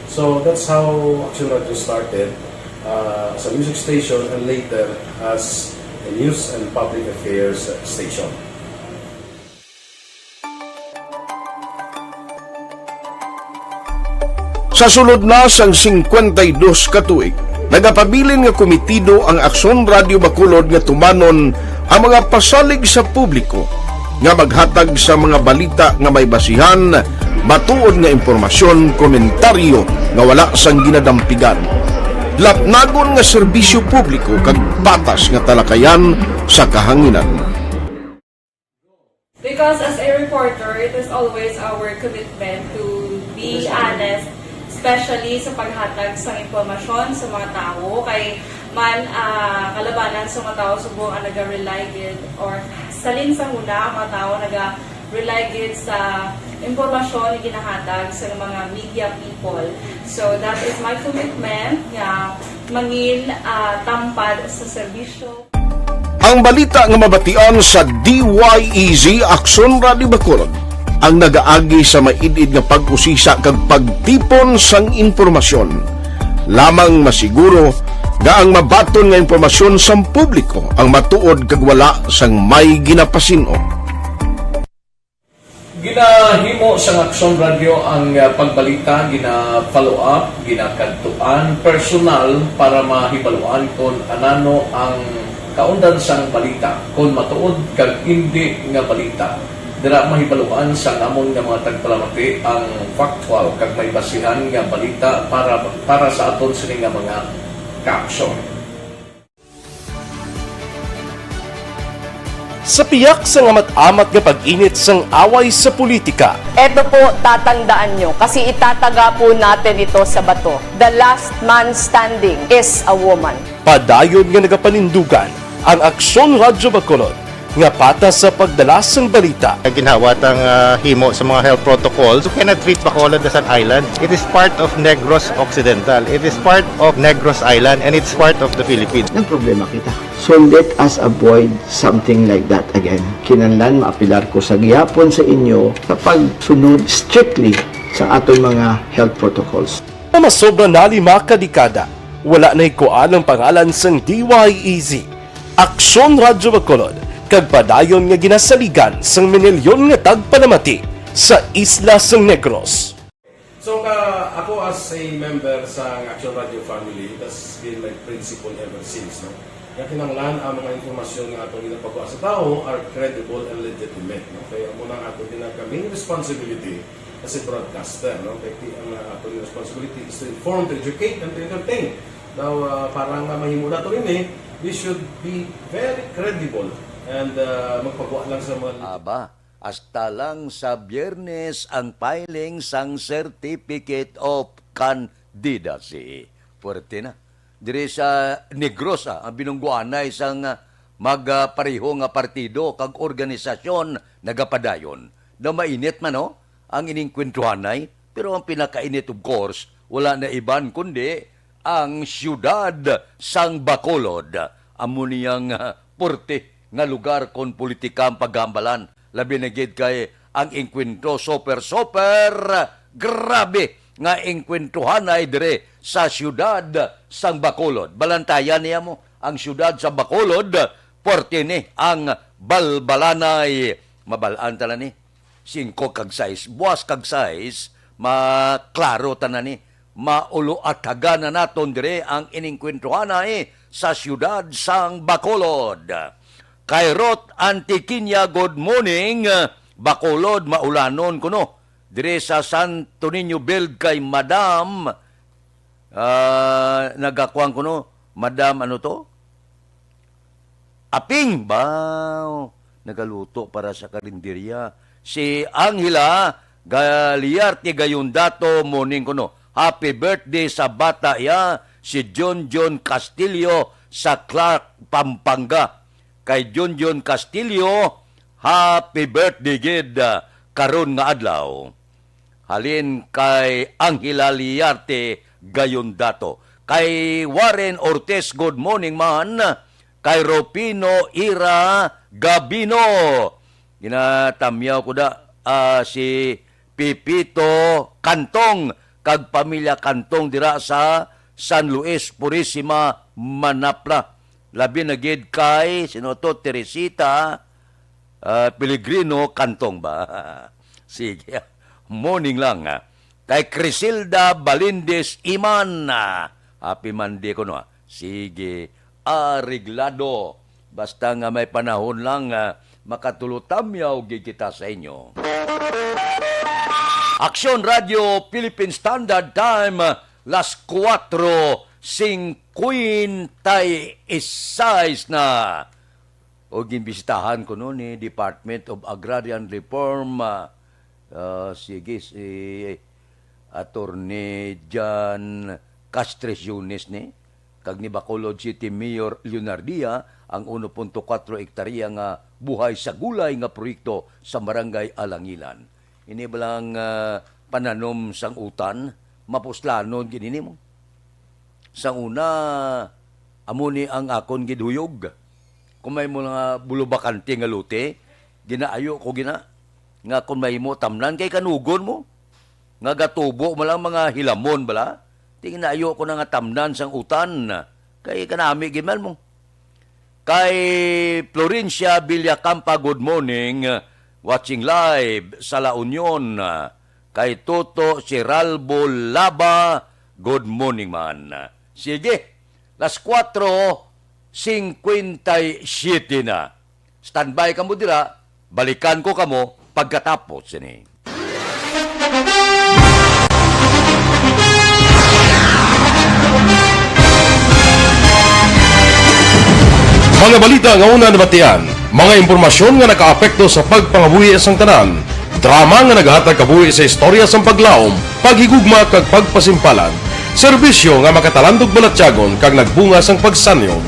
So, that's how Aksyon Radio started as a music station and later as a news and public affairs station. Sa sulod na sang 52 katuig, nagapabilin nga komitido ang Aksyon Radio Bacolod nga tumanon ang mga pasalig sa publiko nga maghatag sa mga balita nga may basihan, matuod nga impormasyon, komentaryo nga wala sang ginadampigan. Lapnagon nga serbisyo publiko kag batas nga talakayan sa kahanginan. Because as a reporter, it is always our commitment to be honest, especially sa paghatag sa impormasyon sa mga tao kay man kalabanan sa mga tao subong ang naga-rely gid or salin sa huna ang mga tao naga-rely gid sa impormasyon na ginahatag sa mga media people. So that is my commitment nga mangin tampad sa serbisyo. Ang balita nga mabatian sa DYEZ Aksyon Radio Bacolod ang nagaagi sa maidid nga pag-usisa kag pagtipon sang impormasyon. Lamang masiguro nga ang mabaton nga impormasyon sa publiko ang matuod kag wala sang may ginapasino. Ginahimo sa Aksyon Radio ang pagbalita, gina-follow up, ginakadtuan personal para mahibaluan kung anano ang kaundan sang balita, kung matuod kag hindi nga balita. Dira mahibaluan sa amon nga mga tagpalamati ang factual kag may basihan nga balita para sa aton sini nga mga caption. Sa piyak sa amat-amat nga pag-init sang away sa politika. Eto po, tatandaan nyo, kasi itataga po natin ito sa bato. The last man standing is a woman. Padayon nga nagapanindugan ang Aksyon Radio Bacolod nga pata sa pagdala sang balita. Ginhawat ang himo sa mga health protocols. You cannot treat Bacolod as an island. It is part of Negros Occidental. It is part of Negros Island and it's part of the Philippines. Ang problema kita. So let us avoid something like that again. Kinahanglan maapilar ko sa gihapon sa inyo sa pagsunod strictly sa aton mga health protocols. Masobra na 5 kadekada, wala na ikuan ang pangalan sang DYEZ. Aksyon Radio Bacolod, kag padayon nga ginasaligan sang minilyon nga tagpalamati sa isla sang Negros. So ako as a member sa Action Radio family, that's been my principle ever since. No? Kaya kinanglan ang mga informasyon nga ato ginapagawa sa tao are credible and legitimate. No? Kaya muna ato ginagkaming responsibility as a broadcaster. No? Kaya ang ato responsibility is to inform, to educate, and to entertain. Now, parang mahimo na ito rin we should be very credible and magpagawa lang sa mga... Aba, hasta lang sa Biyernes ang filing sang Certificate of Candidacy. Puwerte na. Diri sa Negros, ang binungguanay sang magpareho nga partido kag organisasyon nagapadayon. Na mainit man, no? Ang iningkwentuhanay, pero ang pinakainit, of course, wala na iban kundi ang siyudad sang Bacolod. Amo niyang porte nga lugar kon politika ang paggambalan. Labi na gid kay ang inkwento super grabe nga inkwentuhanay dire sa siyudad sang Bacolod. Balantayan niya mo ang siyudad sa Bacolod, porte ni ang balbalanay. Mabalaan tala ni 5 kag 6, buwas kag 6, maklaro tanan ni maulo at hagana naton dire ang iningkwentuhan sa siyudad sang Bacolod. Kairot Antiquinia, good morning. Bacolod, maulanon kuno. Dire sa Santo Niño Build kay Madam, nagakuang kuno, Madam ano to? Aping ba? Nagaluto para sa karinderya. Si Angela Galiarte Gayundato, morning kuno. Happy birthday sa bata si John Castillo sa Clark, Pampanga. Kay John Castillo, happy birthday gid karon nga adlaw. Halin kay Angela Liarte Gayundato. Kay Warren Ortiz, good morning man. Kay Ropino Ira Gabino. Ginatamyaw ko da si Pipito Kantong kag pamilya Kantong dira sa San Luis Purisima, Manapla. Labi na gid kay sino to, Teresita Pellegrino Kantong ba? Sige, morning lang. Kay Crisilda Balindes Iman. Happy Monday ko no. Sige, ariglado. Basta nga may panahon lang makatulutamyaw gid kita sa inyo. Aksyon Radio Philippine Standard Time, las 4:56 na. O ginbisitahan ko noon Department of Agrarian Reform. Sige, si Attorney John Castres Yunes kag ni Bacolod City Mayor Leonardia ang 1.4 hektarya nga buhay sa gulay nga proyekto sa Barangay Alangilan. Ini balang pananom sang utan, mapuslanon ginini mo. Sang una, amo ni ang akon giduyog. Kung may mo nga bulubakante nga lute, ginaayo ko gina. Nga kung may mo tamnan kay kanugon mo. Nga gatubo mo lang mga hilamon bala. Tingin na ayo ko na nga tamnan sang utan. Kay kanami gimal mo. Kay Florencia Villacampa, good morning. Watching live sa La Union. Kay Toto Ciralbo Laba, good morning man. Sige, las 4:57 na. Standby ka mo dira, balikan ko kamo pagkatapos ini. Mga balita nga una nabatian, mga impormasyon nga nakaapekto sa pagpangabuhi sang tanan, drama nga nagahatag kabuhi sa istorya sang paglaom, paghigugma kag pagpasimpalan, serbisyo nga makatalandog balatyagon kag nagbunga sang pagsanyon,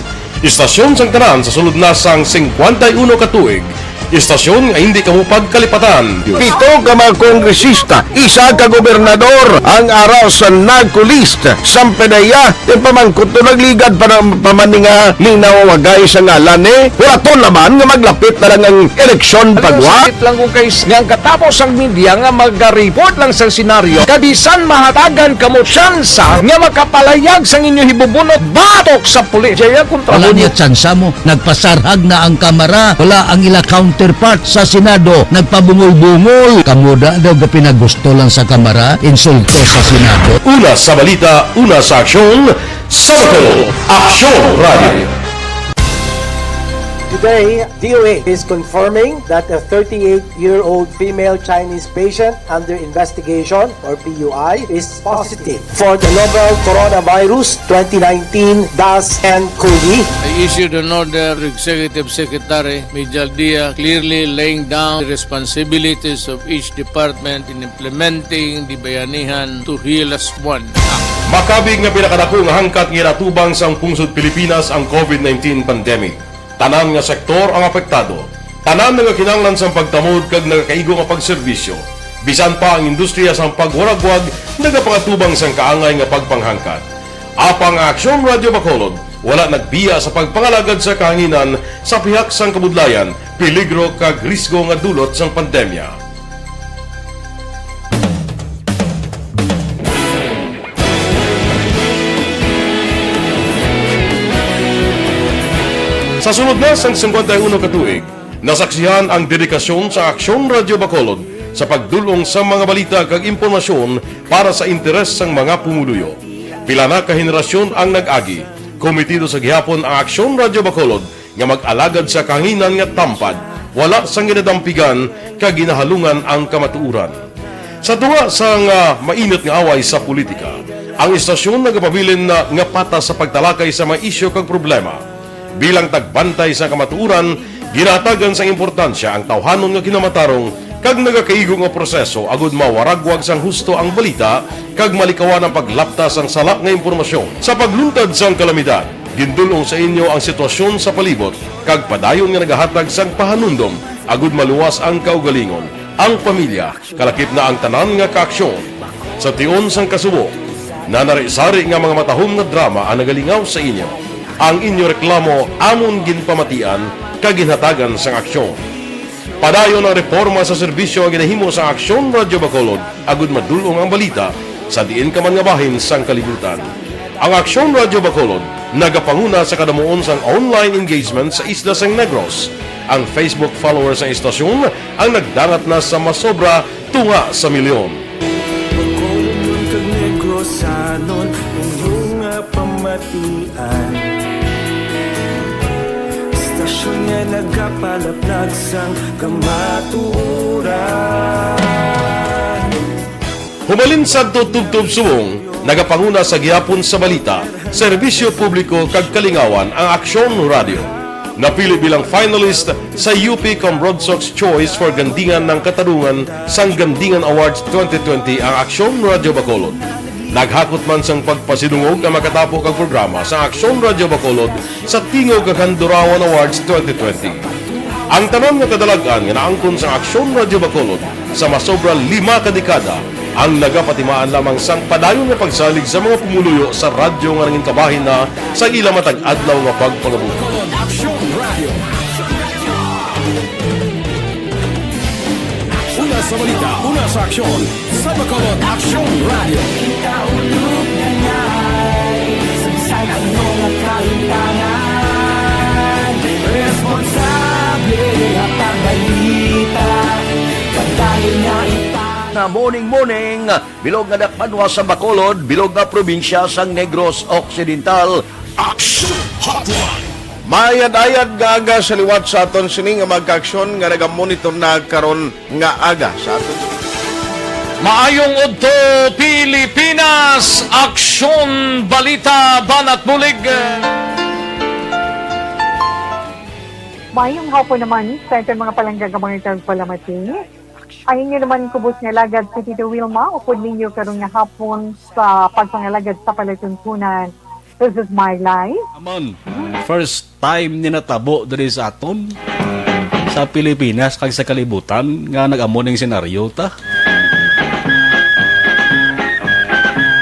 istasyon sang tanan sa sulod na sang 51 ka tuig, istasyon nga hindi kamo pagkalipatan. 7 ka mga kongresista, 1 ka gobernador, ang araw sa nagkulist, sampedaya, pamangkot to nagligad para pamaninga linaw wagay sa ngalan wala to naman nga maglapit na lang ang eleksyon pagwa. Sakit lang kung kayo nga katapos ang media nga mag-report lang sa senaryo, kabisan mahatagan kamo tsansa nga makapalayag sa inyo hibubunot batok sa pulis. Jaya kontra Wala niya tsansa mo. Nagpasarhag na ang kamara. Wala ang ila counterpart sa Senado. Nagpabungol-bungol. Kamuda daw pinagusto lang sa kamara. Insulto sa Senado. Una sa balita, una sa aksyon, sa Bacolod, Aksyon Radio. Today, DOA is confirming that a 38-year-old female Chinese patient under investigation, or PUI, is positive for the novel coronavirus 2019-nCoV. I issued an order to Executive Secretary Mijal Dia clearly laying down the responsibilities of each department in implementing the Bayanihan to Heal as One Act. Makabig nga pinakadako nga hangkat nga natubang sa pungsod Pilipinas ang COVID-19 pandemic. Tanan nga sektor ang apektado. Tanan nga kinahanglan sa pagtamod kag nagakaigo nga pagserbisyo. Bisan pa ang industriya sa pagwaragwag nagapangatubang sang kaangay nga pagpanghangkat. Apang Aksyon Radio Bacolod wala nagbiya sa pagpangalagad sa kahanginan sa pihak sang kabudlayan, peligro kag risgo nga dulot sang pandemya. Sa sunod na sang 51 katuig, nasaksihan ang dedikasyon sa Aksyon Radio Bacolod sa pagdulong sa mga balita kag impormasyon para sa interes sang mga pumuluyo. Pila na ka henerasyon ang nag-agi, komitido sa gihapon ang Aksyon Radio Bacolod nga mag-alagad sa kahanginan nga tampad, wala sang ginadampigan kag ginahalungan ang kamatuuran. Sa tunga sang mainit nga away sa politika, ang istasyon nagapabilin na nga patas sa pagtalakay sa mga isyu kag problema. Bilang tagbantay sa kamatuuran, ginatagan sa importansya ang tawhanon nga kinamatarong kag nagakaigo nga proseso agud mawaragwag sang husto ang balita kag malikawan ang paglaptas ang salak nga impormasyon. Sa pagluntad sang kalamidad, gindulong sa inyo ang sitwasyon sa palibot kag padayon nga nagahatag sang pahanundom agud maluwas ang kaugalingon. Ang pamilya, kalakip na ang tanan nga kaaksyon. Sa tion sang kasubo, nanari-sari nga mga matahom nga drama ang nagalingaw sa inyo. Ang inyo reklamo amon ginpamatian kag ginhatagan sang aksyon. Padayon ang reforma sa serbisyo ang ginahimo sa Aksyon Radio Bacolod agud madulong ang balita sa diin ka man nga bahin sang kalibutan. Ang Aksyon Radio Bacolod nagapanguna sa kadamuon sang online engagement sa isla sang Negros. Ang Facebook followers sa istasyon ang nagdangat na sa masobra tunga sa milyon. Bacolod kag Negros anon inyong pamatian. Istasyon nga nagapalaplag sang kamatuuran. Humalin sa tubtub subong, nagapanguna sa gihapon sa balita, serbisyo publiko kag kalingawan ang Aksyon Radio. Napili bilang finalist sa UP Comrade Sox Choice for Gandingan ng Katarungan sang Gandingan Awards 2020 ang Aksyon Radio Bacolod. Naghakot man sang pagpasidungog ang makatapo kang programa sa Aksyon Radio Bacolod sa Tingog kag Handurawan Awards 2020. Ang tanan nga kadalagan nga naangkon sa Aksyon Radio Bacolod sa masobra 5 kadekada ang nagapatimaan lamang sang padayon nga pagsalig sa mga pumuluyo sa radyo nga nangin kabahin na sa ilang matag adlaw nga pagpangabuhi. Una sa balita, una sa aksyon, sa Bacolod Action Radio. Kaulog na ngay, sagsay ang mga kalintangan. Responsable at pagbalita, pagdayo na Na morning, bilog nga dakpanwa sa Bacolod, bilog nga probinsya sang Negros Occidental. Action Hotline! Mayad-ayad nga aga sa liwat sa aton sini nga magka-aksyon nga nagamonitor na karon nga aga sa aton. Maayong udto Pilipinas, aksyon balita banat bulig. Mayong hapon naman sa ito mga palanggagamang palamati. Ay inyo naman kubos nga lagad sa Tito Wilma, upod ninyo karong nga hapon sa pagpangalagad sa palatuntunan. This is my life. Amon, first time ni natabo diri sa aton sa Pilipinas kag sa kalibutan nga nag-amon ning senaryo ta.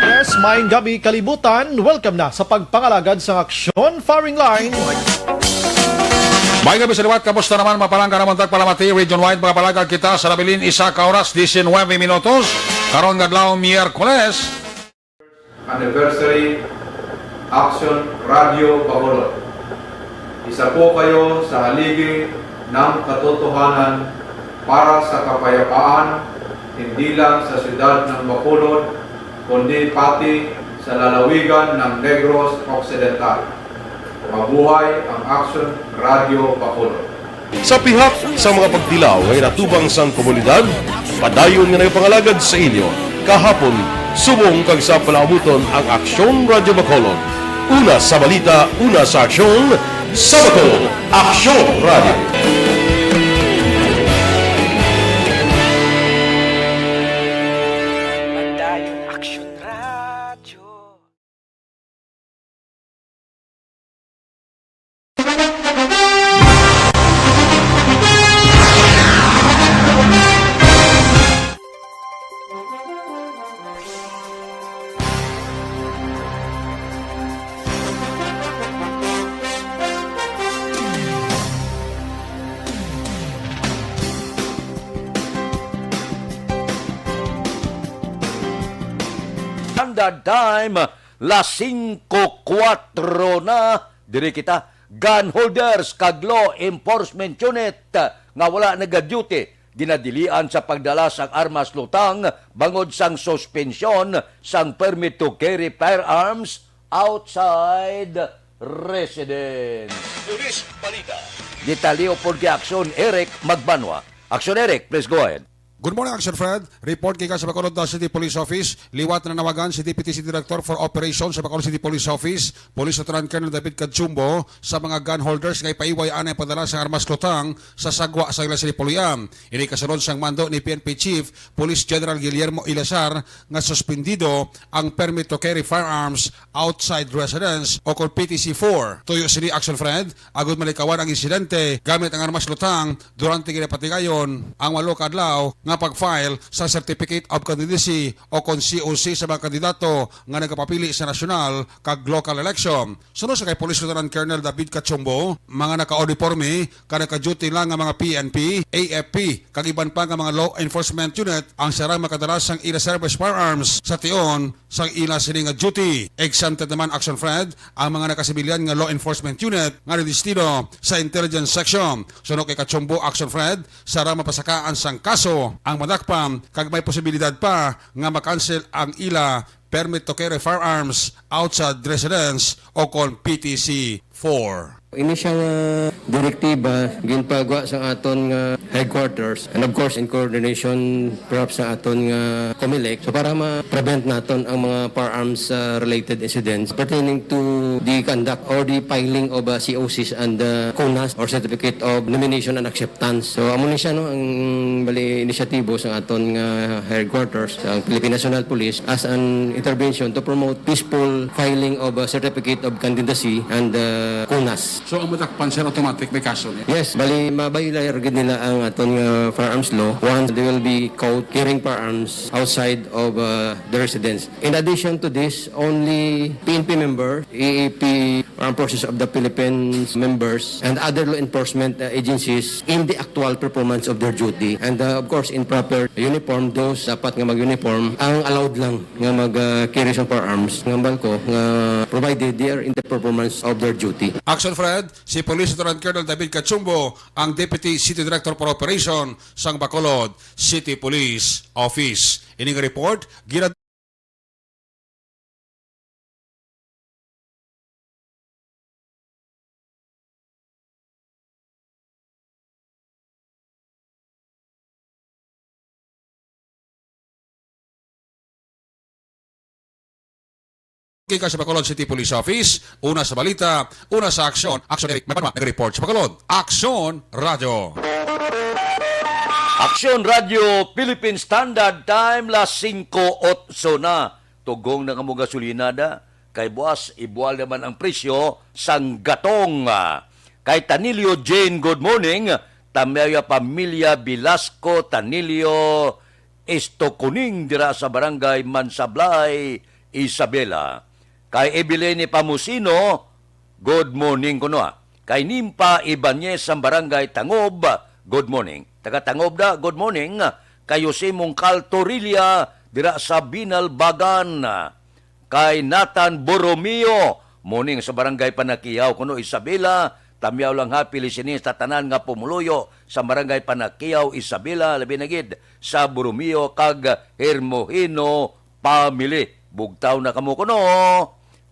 Yes, maayong gabi kalibutan. Welcome na sa pagpangalagad sa Aksyon Firing Line. May gabi sa liwat, kamusta naman mapalangga naman tagpalamati, region-wide mga palagag kita sa Rabilin, 1 oras, 19 minutos, karon gadlaw Miyerkules. Anniversary Action Radio Bacolod. Isa po kayo sa haligi ng katotohanan para sa kapayapaan, hindi lang sa siyudad ng Bacolod, kundi pati sa lalawigan ng Negros Occidental. Mabuhay ang Action Radio Bacolod. Sa pihak sa mga pagdilaw ay natubang sang komunidad, padayon nga nagpangalagad sa inyo. Kahapon, subong kag sa palabuton ang Aksyon Radio Bacolod. Una sa balita, una sa aksyon, sa Bacolod, Aksyon Radio. Standard time, las 5:04 na. Diri kita, gun holders kag law enforcement unit nga wala nag-duty. Ginadilian sa pagdala sang armas lutang bangod sang suspensyon sang permit to carry firearms outside residence. Police Balita. Detalyo por Aksyon Eric Magbanwa. Aksyon Eric, please go ahead. Good morning, Action Fred. Report kay sa Bacolod City Police Office. Liwat na nawagan si Deputy City Director for Operations sa Bacolod City Police Office, Police Lieutenant Colonel David Kadzumbo, sa mga gun holders ngay paiway anay padala sa armas lutang sa sagwa sa Ila City Poliam. Ini kasunod sang mando ni PNP Chief Police General Guillermo Ilazar nga suspendido ang permit to carry firearms outside residence o called PTC-4. Tuyo sini Action Fred, agud malikawan ang insidente gamit ang armas lutang durante ginapatigayon ang walo ka adlaw nga pag-file sa Certificate of Candidacy o kon COC sa mga kandidato nga nagapapili sa national kag local election. Sunod sa kay Police Lieutenant Colonel David Kadzumbo, mga naka-uniforme ka naka-duty lang nga mga PNP, AFP, kag iban pa nga mga law enforcement unit ang sarang makadalas sang ila service firearms sa tion sang ila sini nga duty. Exempted naman Action Fred ang mga nakasibilyan nga law enforcement unit nga redestino sa intelligence section. Sunod kay Kadzumbo Action Fred, sarang mapasakaan sang kaso ang madakpam kag may posibilidad pa nga makancel ang ila permit to carry firearms outside residence o kon PTC-4. Inisyang direktiba ginpagwa sa aton nga headquarters and of course in coordination perhaps sa aton nga COMELEC so para ma-prevent naton ang mga firearms related incidents pertaining to to the conduct or the filing of COCs and CONAS or Certificate of Nomination and Acceptance. So amo ni siya no ang bali inisyatibo sa aton nga headquarters sa Philippine National Police as an intervention to promote peaceful filing of Certificate of Candidacy and CONAS. So ang matakpan sir automatic may kaso niya? Yes, bali mabayulayar gid nila ang aton nga firearms law once they will be caught carrying firearms outside of the residence. In addition to this, only PNP member, EAP, Armed Forces of the Philippines members, and other law enforcement agencies in the actual performance of their duty. And of course, in proper uniform, those dapat nga mag-uniform, ang allowed lang nga mag-carry sa firearms, ng balko, nga provided they are in the performance of their duty. Action Fred, si Police Lieutenant Colonel David Kachumbo, ang Deputy City Director for Operation sang Bacolod City Police Office. Ining report, ginad ka sa Bacolod City Police Office, una sa balita, una sa aksyon. Action Eric, nag-report sa Bacolod. Action Radio. Aksyon Radio Philippine Standard Time las 5:08 na. Tugong na kamo gasolinada kay buwas ibual naman ang presyo sang gatong. Kay Tanilio Jane, good morning. Tamaya Pamilya Velasco Tanilio Estocuning dira sa barangay Mansablay, Isabela. Kay Ebilene Pamusino, good morning kuno. Kay Nimpa Ibanez sa barangay Tangob, good morning. Taga Tangob da, good morning. Kay Jose Mongcal Torilla, dira sa Binalbagan. Kay Nathan Borromeo, morning sa barangay Panakiyaw kuno Isabela. Tamyaw lang ha, Pilisinis, tatanan nga pumuluyo sa barangay Panakiyaw, Isabela, labi na gid sa Borromeo kag Hermohino family. Bugtaw na kamo kuno.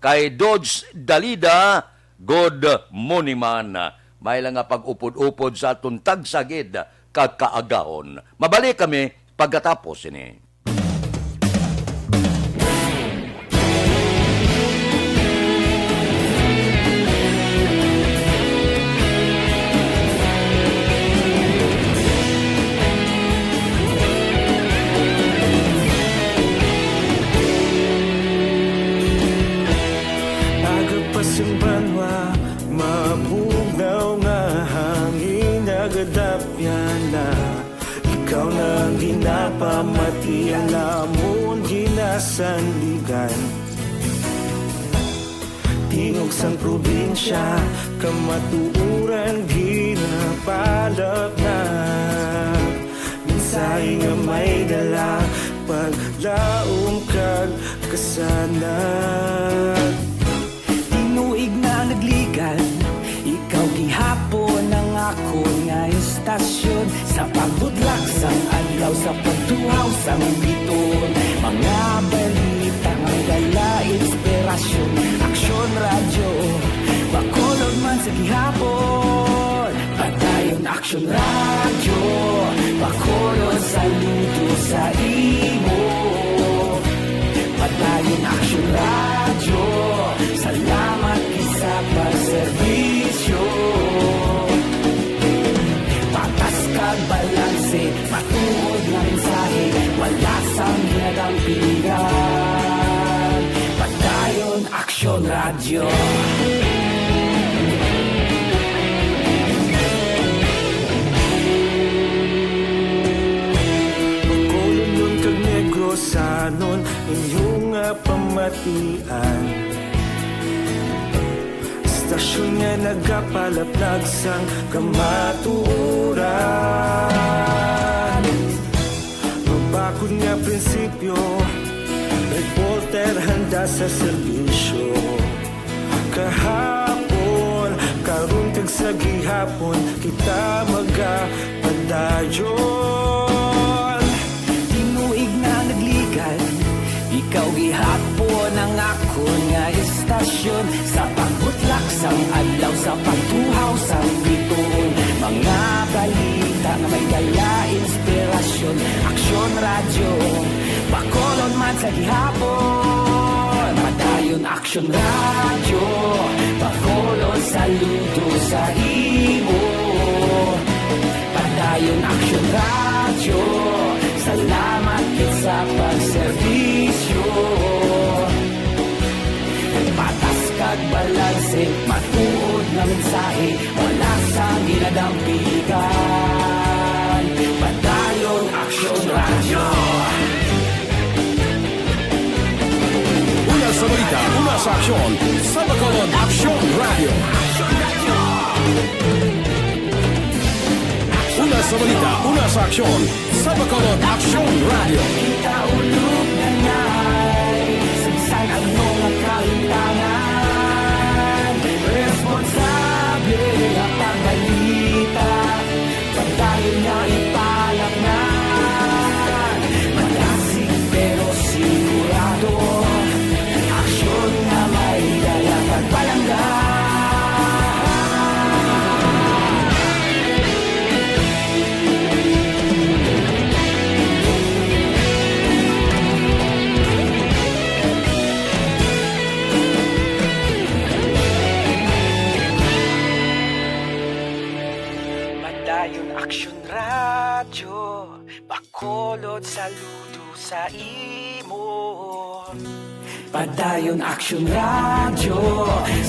Kay Dodge Dalida, good morning man. May lang nga pag-upod-upod sa tuntag sagid kag kaagahon. Mabalik kami pagkatapos ini. Simbanwa, mabugaw nga hangin nagadapyan na. Ikaw nang ginapamatian namon ginasandigan. Tingog sang probinsya, kamatuuran ginapalap na. Minsay nga may dala, paglaom kag kasanan. Tinuig na nagligan, ikaw gihapon ang ako nga istasyon. Sa pagbudlak sang adlaw, sa pagtuhaw sang biton. Mga balita nga dala inspirasyon. Aksyon radyo, Bacolod man sa gihapon. Padayon Aksyon radyo, Bacolod saludo sa imo. Padayon Aksyon radyo, salamat isa pagserbisyo. Patas kag balanse, matuod na mensahe, wala sang ginadampingan. Padayon Aksyon radyo. Bacolod nun kag Negros anon inyong pamatian. Stasyon nga nagapalaplag sang kamaturan. Mabakod nga prinsipyo, reporter handa sa serbisyo. Kahapon, karun kag sa gihapon, kita magapadayon. Tinuig na nagligan, ikaw gihapon ang ako nga istasyon. Sa pagbutlak sang adlaw, sa pagtuhaw sang biton. Mga balita na may dala inspirasyon. Aksyon radyo, Bacolod man sa gihapon. Padayon Aksyon radyo, talsik, matuod na mensahe, wala sa ginadampikan. Padayon Aksyon Radio. Una sa balita, una sa aksyon, sa Bacolod Aksyon Radio. Una sa balita, una sa aksyon, sa Bacolod Aksyon Radio. Kita ulog na ngay, sagsay ang mga kahintangan. Responsable ang pagbalita, pagdayon na ipalaknan. Malasig pero sigurado, aksyon na may dala pagpalanggan. Padayon Aksyon Radio, Bacolod saludo sa imo. Padayon Aksyon Radio,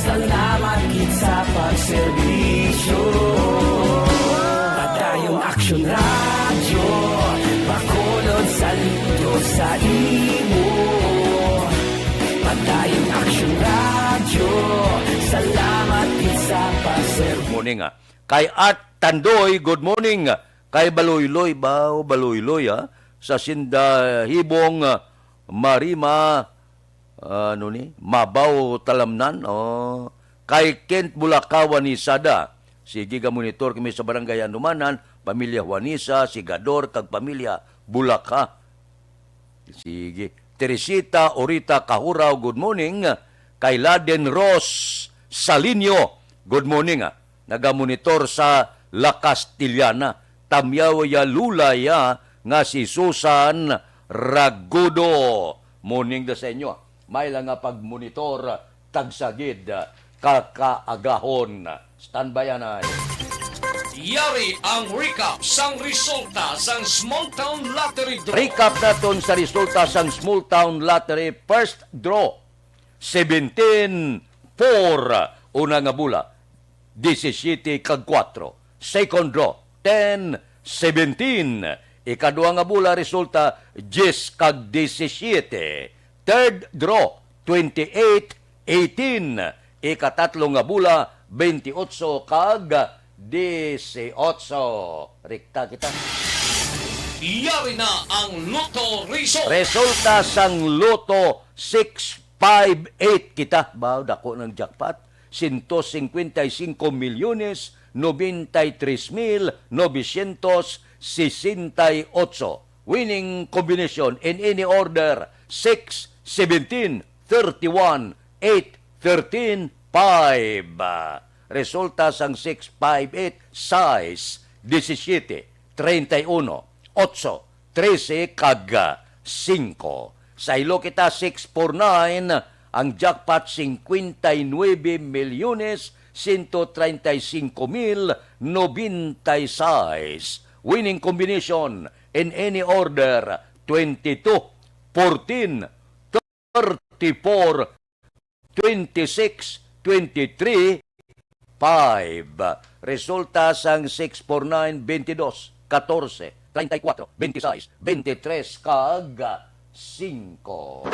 salamat gid sa pagserbisyo. Padayon Aksyon Radio, Bacolod saludo sa imo. Padayon Aksyon Radio, salamat gid sa pagserbisyo. Morning Kay Art Tandoy, good morning. Kay Baloyloy, Baloyloy sa Sindahibong Marima, Mabaw Talamnan. Kay Kent Bulacao Juanisada, sige ka monitor kami sa barangay Anumanan, pamilya Juanisa, Sigador, kag pamilya Bulaca. Sige. Teresita Orita Kahuraw, good morning. Kay Laden Ross Salinyo, good morning. Nagamonitor sa La Castillana. Tamyawaya Lulaya nga si Susan Ragudo. Morning da sa inyo. May lang nga pagmonitor tagsagid kakaagahon. Standby na. Yari ang recap sang resulta sang Small Town Lottery Draw. Recap naton sa resulta sang Small Town Lottery first draw. 17-4 una nga bula. 17 kag 4. Second draw, 10-17. Ikadua nga bula resulta 10 kag 17. Third draw, 28-18. Ikatatlo nga bula 28 kag 18. Rekta kita. Yari na ang Lotto result. Resulta sang Lotto 658 kita. Ba dako ng jackpot. 155,093,968. Winning combination in any order 6, 17, 31, 8, 13, 5. Resulta sang 658 size 17, 31, 8, 13 kag 5. Sa ilo kita 649 ang jackpot 59,135,096. Winning combination in any order 22, 14, 34, 26, 23, 5. Resulta sang 649, 22, 14, 34, 26, 23 kag 5.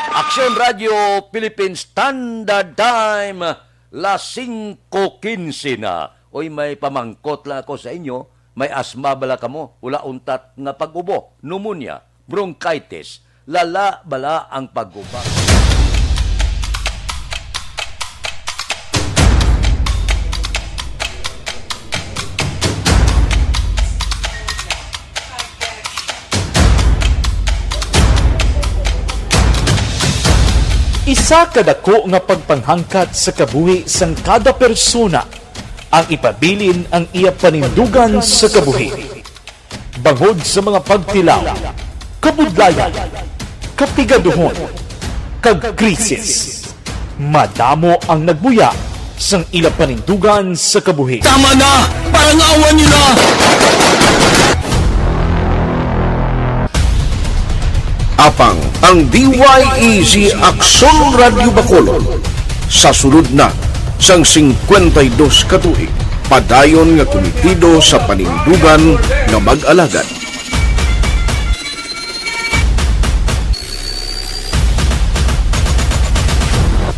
Aksyon Radio Philippines Standard Time, las 5:15 na. Oy, may pamangkot lang ako sa inyo. May asma bala kamo, ula untat nga pag-ubo, pneumonia, bronchitis, lala bala ang pag-uba. Isa kadako nga pagpanghangkat sa kabuhi sang kada persona ang ipabilin ang iya panindugan sa kabuhi. Bangod sa mga pagtilaw, kabudlayan, kapigaduhon, kag krisis. Madamo ang nagbuya sang ila panindugan sa kabuhi. Tama na! Parang awan niyo na! Apang ang DYEZ Aksyon Radio Bacolod sa sulod na sang 52 ka tuig. Padayon nga komitido sa panindugan nga mag-alagad.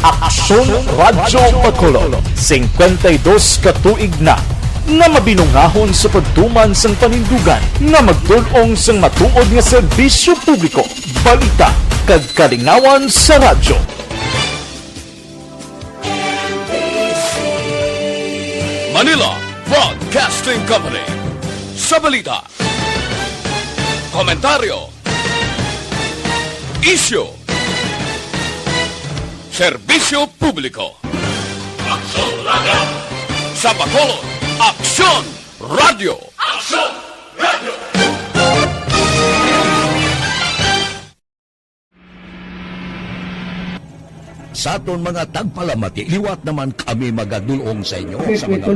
Aksyon Radyo Bacolod, 52 ka tuig na nga mabinungahon sa pagtuman sang panindugan nga magtulong sang matuod nga serbisyo publiko, balita kag kalingawan sa radyo. Manila Broadcasting Company. Sa balita, komentaryo, isyu, serbisyo publiko. Aksyon Radio! Sa Bacolod, Aksyon Radio! Aksyon Radio! Sa aton mga tagpalamati, liwat naman kami magadulong sa inyo sa mga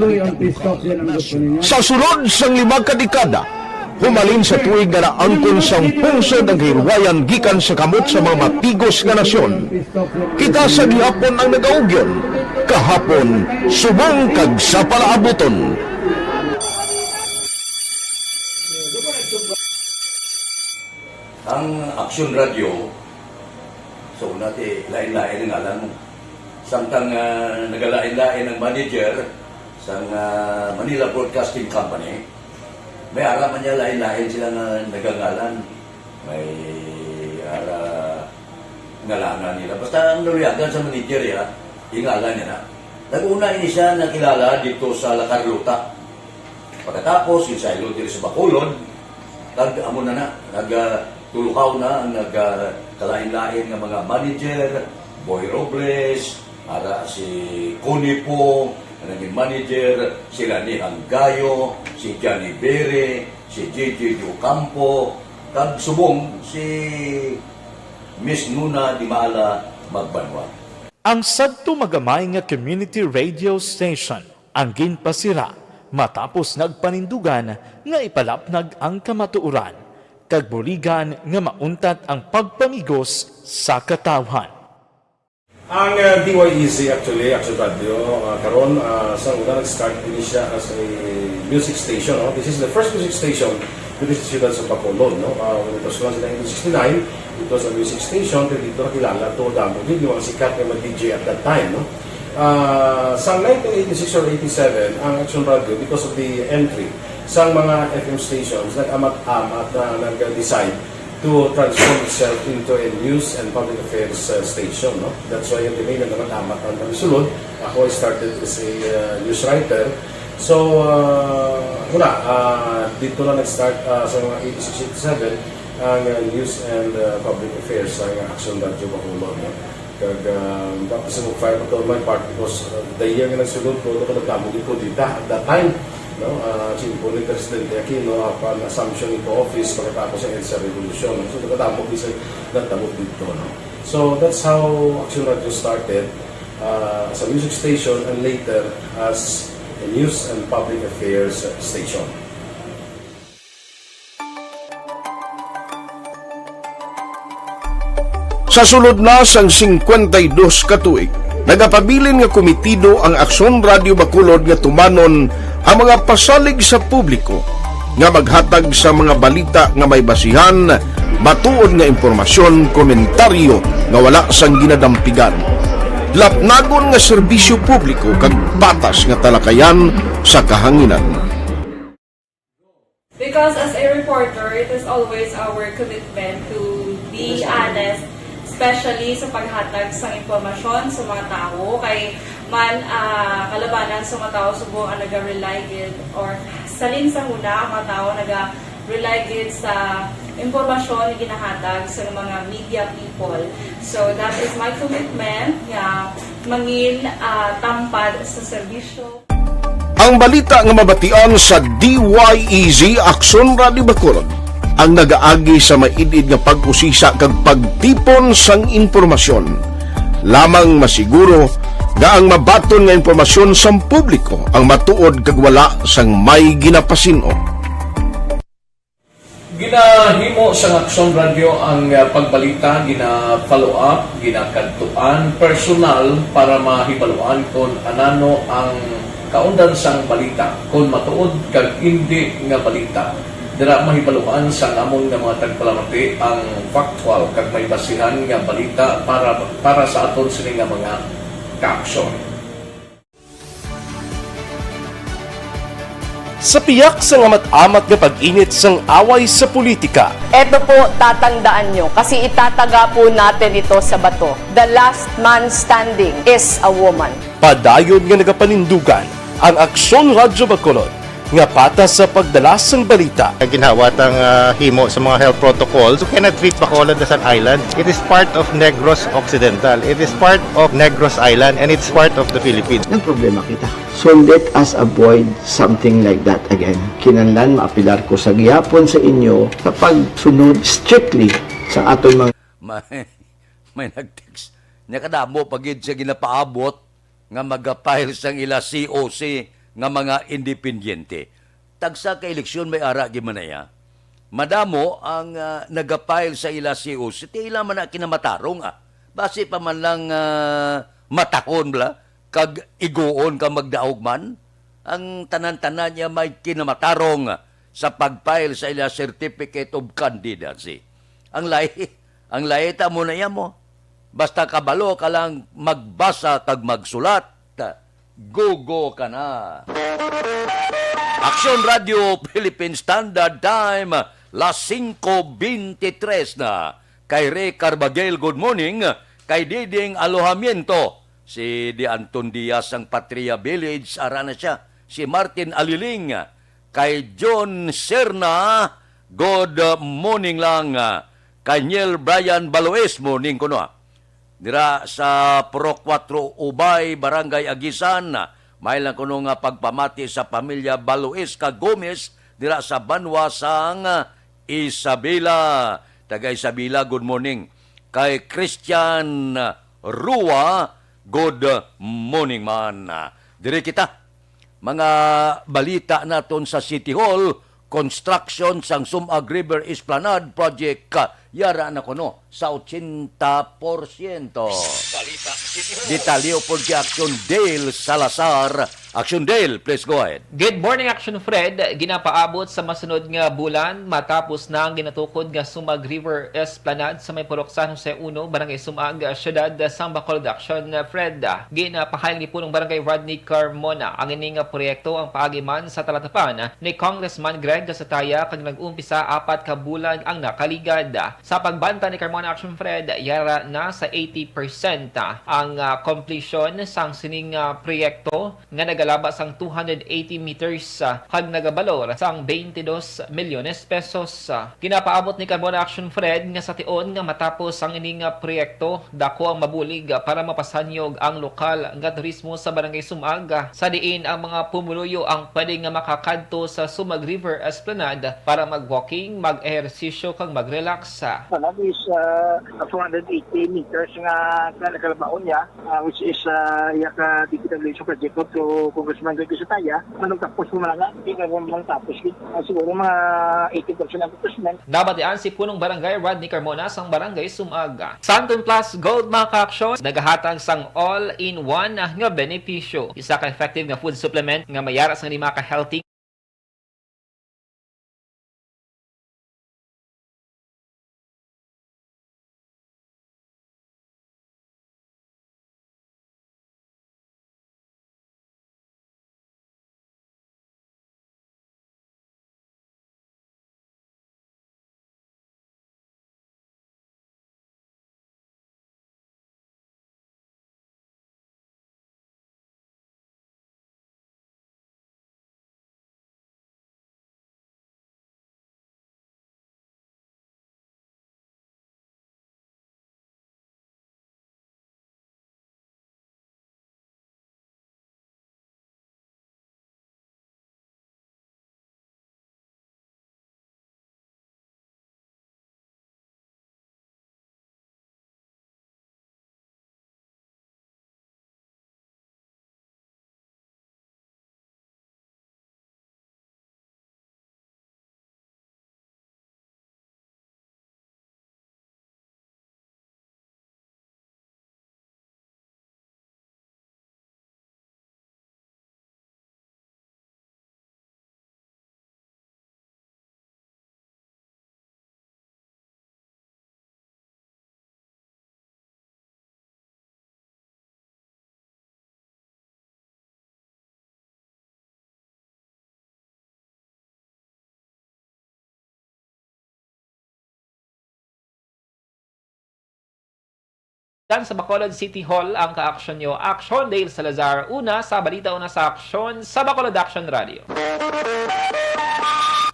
Sa sulod sang 5 kadekada, humalin sa tuig nga naangkon sang pungsod ang hirwayan gikan sa kamot sa mga matigos nga nasyon. Kita sa gihapon ang nagaugyon, kahapon subong kag sa palaabuton. Ang Aksyon Radio, so nati lain-lain ang alam mo. Samtang nagalain-lain ang manager sa Manila Broadcasting Company, may araman niya lain-lain sila nga nagangalan. May ngalangan nila. Basta ang naluyagan sa manager ya, ingalan niya na. Nag-una ini siya nakilala dito sa La Carlota. Pagkatapos, yung sa dito sa Bacolod, amo na nagtulukaw na ang nagkalain-lain ng mga manager, Boy Robles, si Connie po, naging manager, sila ni Hanggayo, si Johnny Bere, si JJ Ocampo, kag subong si Miss Nuna Di Maala Magbanwa. Ang sadto magamay nga community radio station ang ginpasira matapos nagpanindugan nga ipalapnag ang kamatuoran kag buligan nga mauntat ang pagpamigos sa katawhan. Ang DYEZ actually, Aksyon Radio, karon sa una nag-start din siya as a music station. No? This is the first music station dito sa siyudad sa Bacolod. No? When it was launched in 1969, it was a music station. Dito nakilala to damo din yung mga sikat na mag-DJ at that time. No? Sa 1986 or 87, ang Aksyon Radio, because of the entry sa mga FM stations, nag-amat-amat na nag-decide to transform itself into a news and public affairs station. No? That's why yung remain na naman-amat ang kamisulod. Ako started as a news writer. So, dito na nag-start sa mga 86-87 ang news and public affairs sa Aksyon Radio Bacolod. No? Kag tapos mo fire to my part because the year nga nagsulod ko ito nagtamo dito at that time no simple ni Presidente Aquino upon assumption into office pagkatapos ng EDSA Revolution so nagtamo bisa nagtamo dito no so that's how Aksyon Radio started as a music station and later as a news and public affairs station. Sa sulod na sang 52 ka tuig, nagapabilin nga komitido ang Aksyon Radio Bacolod nga tumanon ang mga pasalig sa publiko nga maghatag sa mga balita nga may basihan, matuod nga impormasyon, komentaryo nga wala sang ginadampigan. Lapnagon nga serbisyo publiko kag patas nga talakayan sa kahanginan. Because as a reporter, it is always our commitment to be honest, especially sa paghatag sa impormasyon sa mga tao kay man kalabanan sa mga tao subo ang naga-rely gid or salin sa huna ang mga tao naga-rely gid sa impormasyon na ginahatag sa mga media people. So that is my commitment nga mangin tampad sa serbisyo. Ang balita nga mabatian sa DYEZ Aksyon Radio Bacolod ang nagaagi sa maidid nga pag-usisa kag pagtipon sang impormasyon. Lamang masiguro nga ang mabaton nga impormasyon sang publiko ang matuod kag wala sang may ginapasino. Ginahimo sa Aksyon Radio ang pagbalita, gina-follow up, ginakadtuan personal para mahibaluan kung anano ang kaundan sang balita, kung matuod kag hindi nga balita. Dira mahibaluan sa amon nga mga tagpalamati ang factual kag may basihan nga balita para sa aton sini nga mga kaaksyon. Sa piyak sa amat-amat nga pag-init sang away sa politika. Ito po, tatandaan nyo, kasi itataga po natin ito sa bato. The last man standing is a woman. Padayon nga nagapanindugan ang Aksyon Radyo Bacolod nga patas sa pagdalas ng balita. Ginhawat ang himo sa mga health protocols. You cannot treat Bacolod as an island. It is part of Negros Occidental. It is part of Negros Island and it's part of the Philippines. Ang problema kita. So let us avoid something like that again. Kinahanglan maapilar ko sa gihapon sa inyo sa pagsunod strictly sa aton mga may nag-text. Nya kadamo pagid siya ginapaabot nga magapile sang ila COC nga mga independyente. Tagsa ka eleksyon may ara gimanaya. Madamo ang nagapile sa ila COC. Ti ila man na kinamatarong Base pa man lang matakon bla kag iguon ka magdaog man. Ang tanan-tanan niya may kinamatarong sa pagpile sa ila Certificate of Candidacy. Ang lahi ta mo na yan mo. Basta kabalo ka lang magbasa kag magsulat. Go ka na. Aksyon Radio Philippine Standard Time, las 5:23 na. Kay Ray Carbagel, good morning. Kay Diding Alojamiento, si Di Anton Diaz ang Patria Village, arana siya. Si Martin Aliling, kay John Serna, good morning lang. Kay Niel Brian Baloes, morning ko no. Dira sa Pro 4 Ubay, Barangay Agisan, may lang kuno nga pagpamati sa pamilya Baloes ka Gomez, dira sa Banwa sang Isabela. Taga Isabela, good morning. Kay Christian Rua, good morning man. Diri kita, mga balita naton sa City Hall, construction sang Sumag River Esplanade Project, yara na kuno sa 80%. Detalyo po kay Action Dale Salazar. Action Dale, please go ahead. Good morning, Action Fred. Ginapaabot sa masunod nga bulan matapos na ang ginatukod nga Sumag River Esplanade sa may Purok San Jose 1, Barangay Sumag, Siyudad San Bacolod. Action Fred. Ginapahayag ni punong Barangay Rodney Carmona ang ining proyekto ang paagiman sa talatapan ni Congressman Greg Gasataya kag nag-umpisa 4 ka bulan ang nakaligad. Sa pagbanta ni Carmona, Action Fred, yara na sa 80% ang completion sang sining proyekto nga nagalaba sang 280 meters kag nagabalor sang 22 milyones pesos. Ginapaabot ni Carmona, Action Fred, nga sa tion nga matapos ang ining proyekto dako ang mabulig para mapasanyog ang lokal nga turismo sa Barangay Sumag, sa diin ang mga pumuluyo ang pwede nga makakadto sa Sumag River Esplanade para mag-walking, mag-ehersisyo kag mag-relax. That is 280 meters nga nakalabaon niya, which is yaka digitalization project to Congressman Greg Gasataya. Anong tapos mo lang hindi ka naman tapos. Siguro mga 80% ang accomplishment. Nabatian si punong Barangay Rodney Carmona sang Barangay Sumag. Santon Plus Gold mga ka-aksyon, nagahatag sang all-in-one nga benepisyo. Isa ka effective nga food supplement nga mayara sang 5 ka healthy Dan sa Bacolod City Hall ang ka-action nyo, Action Dale Salazar. Una sa balita, una sa action sa Bacolod Action Radio.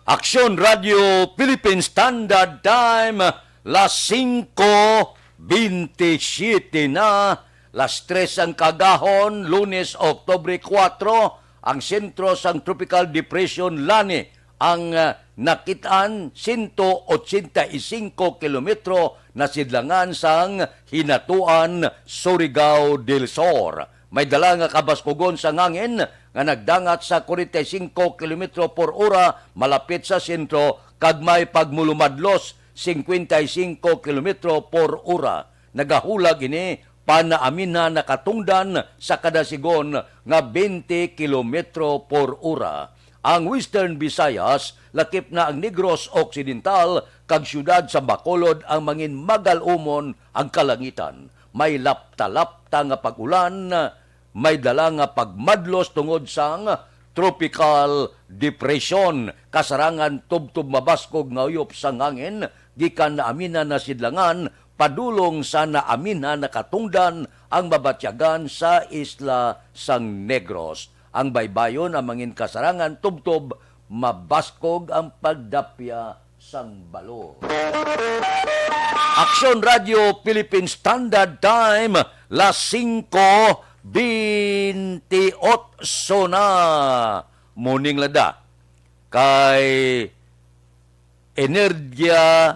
Action Radio Philippine Standard Time, las 5:27 na, las 3 ang kagahon, Lunes, Oktubre 4, ang sentro sang Tropical Depression Lani, ang nakitaan 185 kilometro na sidlangan sang Hinatuan, Surigao del Sur. May dala nga kabaskugon sa ngangin nga nagdangat sa 45 km per ora malapit sa sentro kag may pagmulumadlos 55 km per ora. Nagahulag ini panaamin na nakatungdan sa kadasigon nga 20 km per ora. Ang Western Visayas, lakip na ang Negros Occidental, kag syudad sa Bacolod ang mangin magalumon ang kalangitan. May lapta-lapta nga pag-ulan, may dala nga pagmadlos tungod sang tropical depression. Kasarangan tubtub mabaskog nga uyop sa ngangin, gikan na aminan na sidlangan, padulong sa naaminan na katungdan ang mabatyagan sa isla sang Negros. Ang baybayon ang mangin kasarangan tubtob mabaskog ang pagdapya sang balo. Action Radio Philippine Standard Time, las 5:28 na. Morning lada kay Energia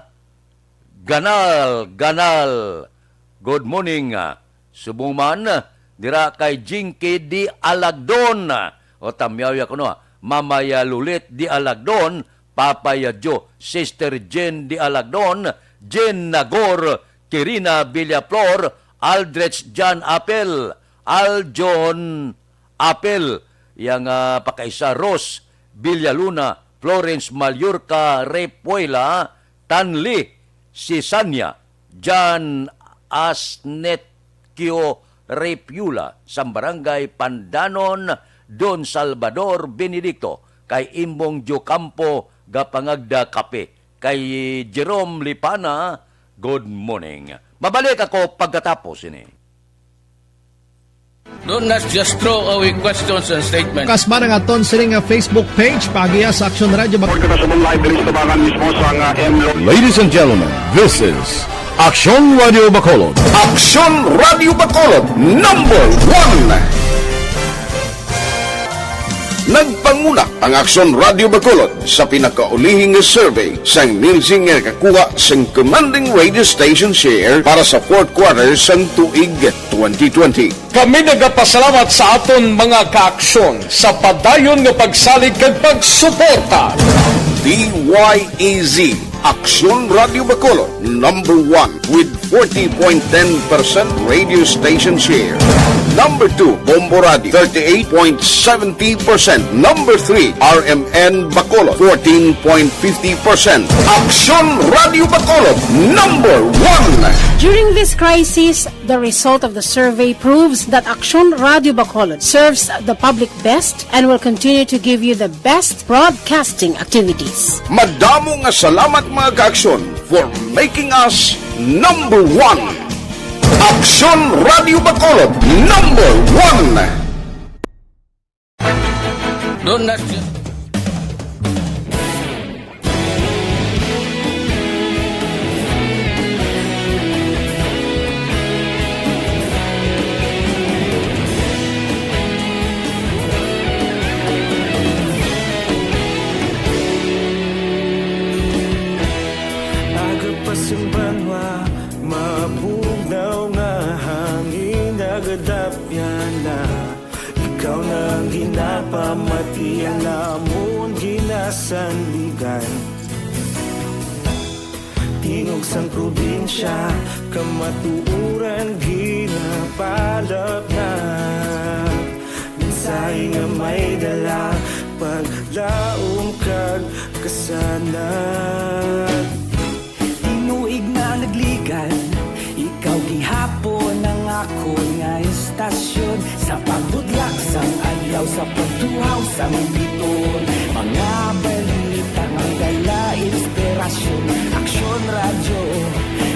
Ganal. Good morning. Subungman dira kay Jinky di Alagdon. O tamyaw ko no. Mamaya Lulit di Alagdon, Papaya Jo, Sister Jen di Alagdon, Jen Nagor, Kirina Villaflor, Aldrich John Apel, Aljon Apel, yang pakaisa Ros, Villaluna, Florence Mallorca, Repuela, Tanli, Sisanya, John Asnetkio Repula, sa barangay Pandanon, Don Salvador Benedicto, kay Imbong Jocampo Gapangagda Kape, kay Jerome Lipana, good morning. Mabalik ako pagkatapos ini. Don't not just throw away questions and statements. Kasmarang aton sining Facebook page pagiya sa Action Radio. Ladies and gentlemen, this is Action Radio Bacolod. Action Radio Bacolod, number 1. Nagpanguna ang Action Radio Bacolod sa pinakaulihing survey sang Nielsen nga kakuha sang commanding radio station share para sa fourth quarter sang tuig 2020. Kami nagapasalamat sa aton mga kaaksyon sa padayon nga pagsalig kag pagsuporta. DYEZ Action Radio Bacolod, number 1 with 40.10% radio station share. Number 2, Bombo Radio, 38.70%. Number 3, RMN Bacolod, 14.50%. Action Radio Bacolod, number 1. During this crisis, the result of the survey proves that Action Radio Bacolod serves the public best and will continue to give you the best broadcasting activities. Madamo nga salamat mga kaaksyon for making us number 1. Action Radio Bacolod, number 1. Don't not just... Agapasumbanwa, mabugnaw nga hangin agadapyan na. Ikaw nang ginapamatian namon ginasanligan. Tingog sang probinsya, kamatuuran ginapalap na. Minsay nga may dala, paglaom kag kasanat. Tinuig na nagligan, ikaw gihapon ang ako nga istasyon. Sa pagbudlak sang ayaw, sa pagtuhaw sang biton. Mga balita ng dala inspirasyon. Action Radio,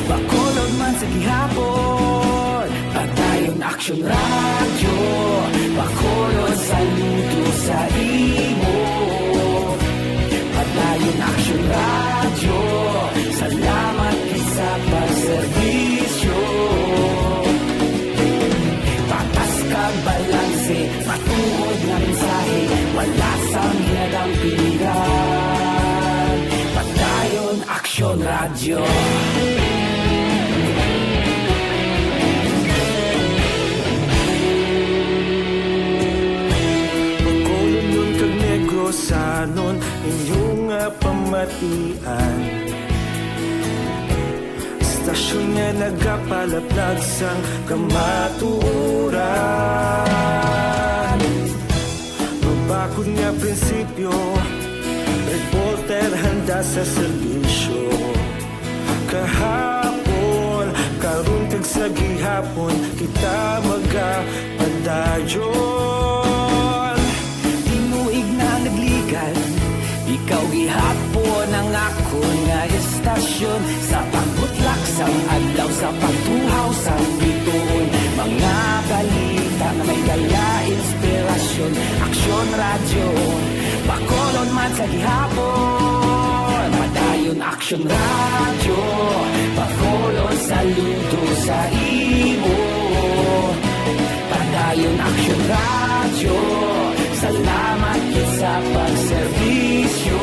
Bacolod man sa gihapon. Action Radio, Bacolod saludo sa imo. Padayon Action Radio, salamat sa pagserbisyo. Patas kag balanse, matuod na mensahe, wala sang hinadang pilihan. Padayon Action Radio. Sanon inyong pamatian, stasyon nga nagapalaplag sang kamaturan. Mabakod nga prinsipyo, reporter handa sa serbisyo. Kahapon, karun kag sa gihapon, kita magapadayon. Ikaw gihapon ang ako nga estasyon, sa pagbutlak sang adlaw, sa pagtuhaw sang bituon. Mga balita na may gala, inspirasyon. Action Radio, Bacolod man sa gihapon. Padayon Action Radio, Bacolod saludo sa imo. Padayon Action Radio, salamat sa pagserbisyo.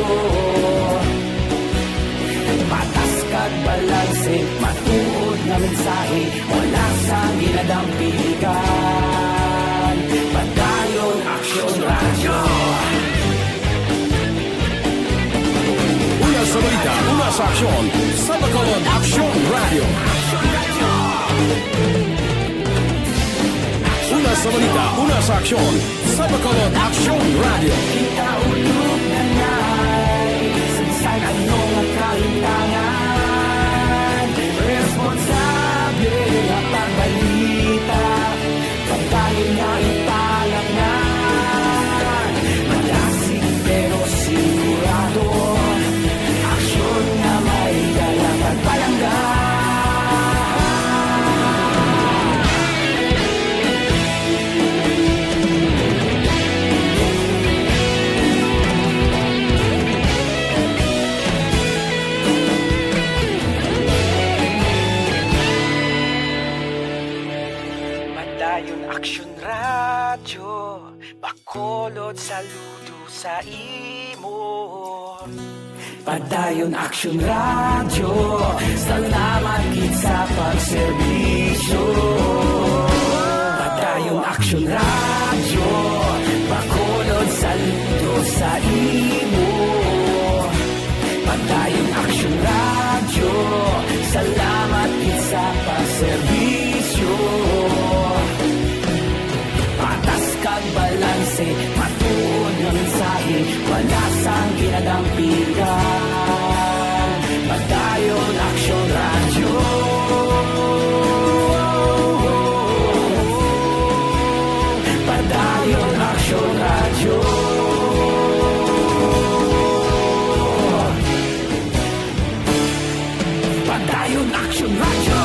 Patas kag balanse, matuod na mensahe, wala sang ginadampigan. Padayon Action Radio. Una sa balita, una sa aksyon, sa Bacolod Action Radio. Una sa balita, una sa aksyon, sa Bacolod Action Radio. Kita ulog na na'y sansay anong ang kalintangan. Responsable ang pagbalita, pagkain na ipalangan. Malasig pero sigurado, aksyon na may dalaman palanggan. Action Radio, Bacolod saludo sa imo. Padayon Action Radio, salamat gid sa pagserbisyo. Padayon Action Radio, Bacolod saludo sa imo. Padayon Action Radio, salamat gid sa pagserbisyo. Kag balanse, matuod ng mensahe, wala sang ginadampigan. Padayon Action Radio. Padayon Action Radio. Padayon Action Radio.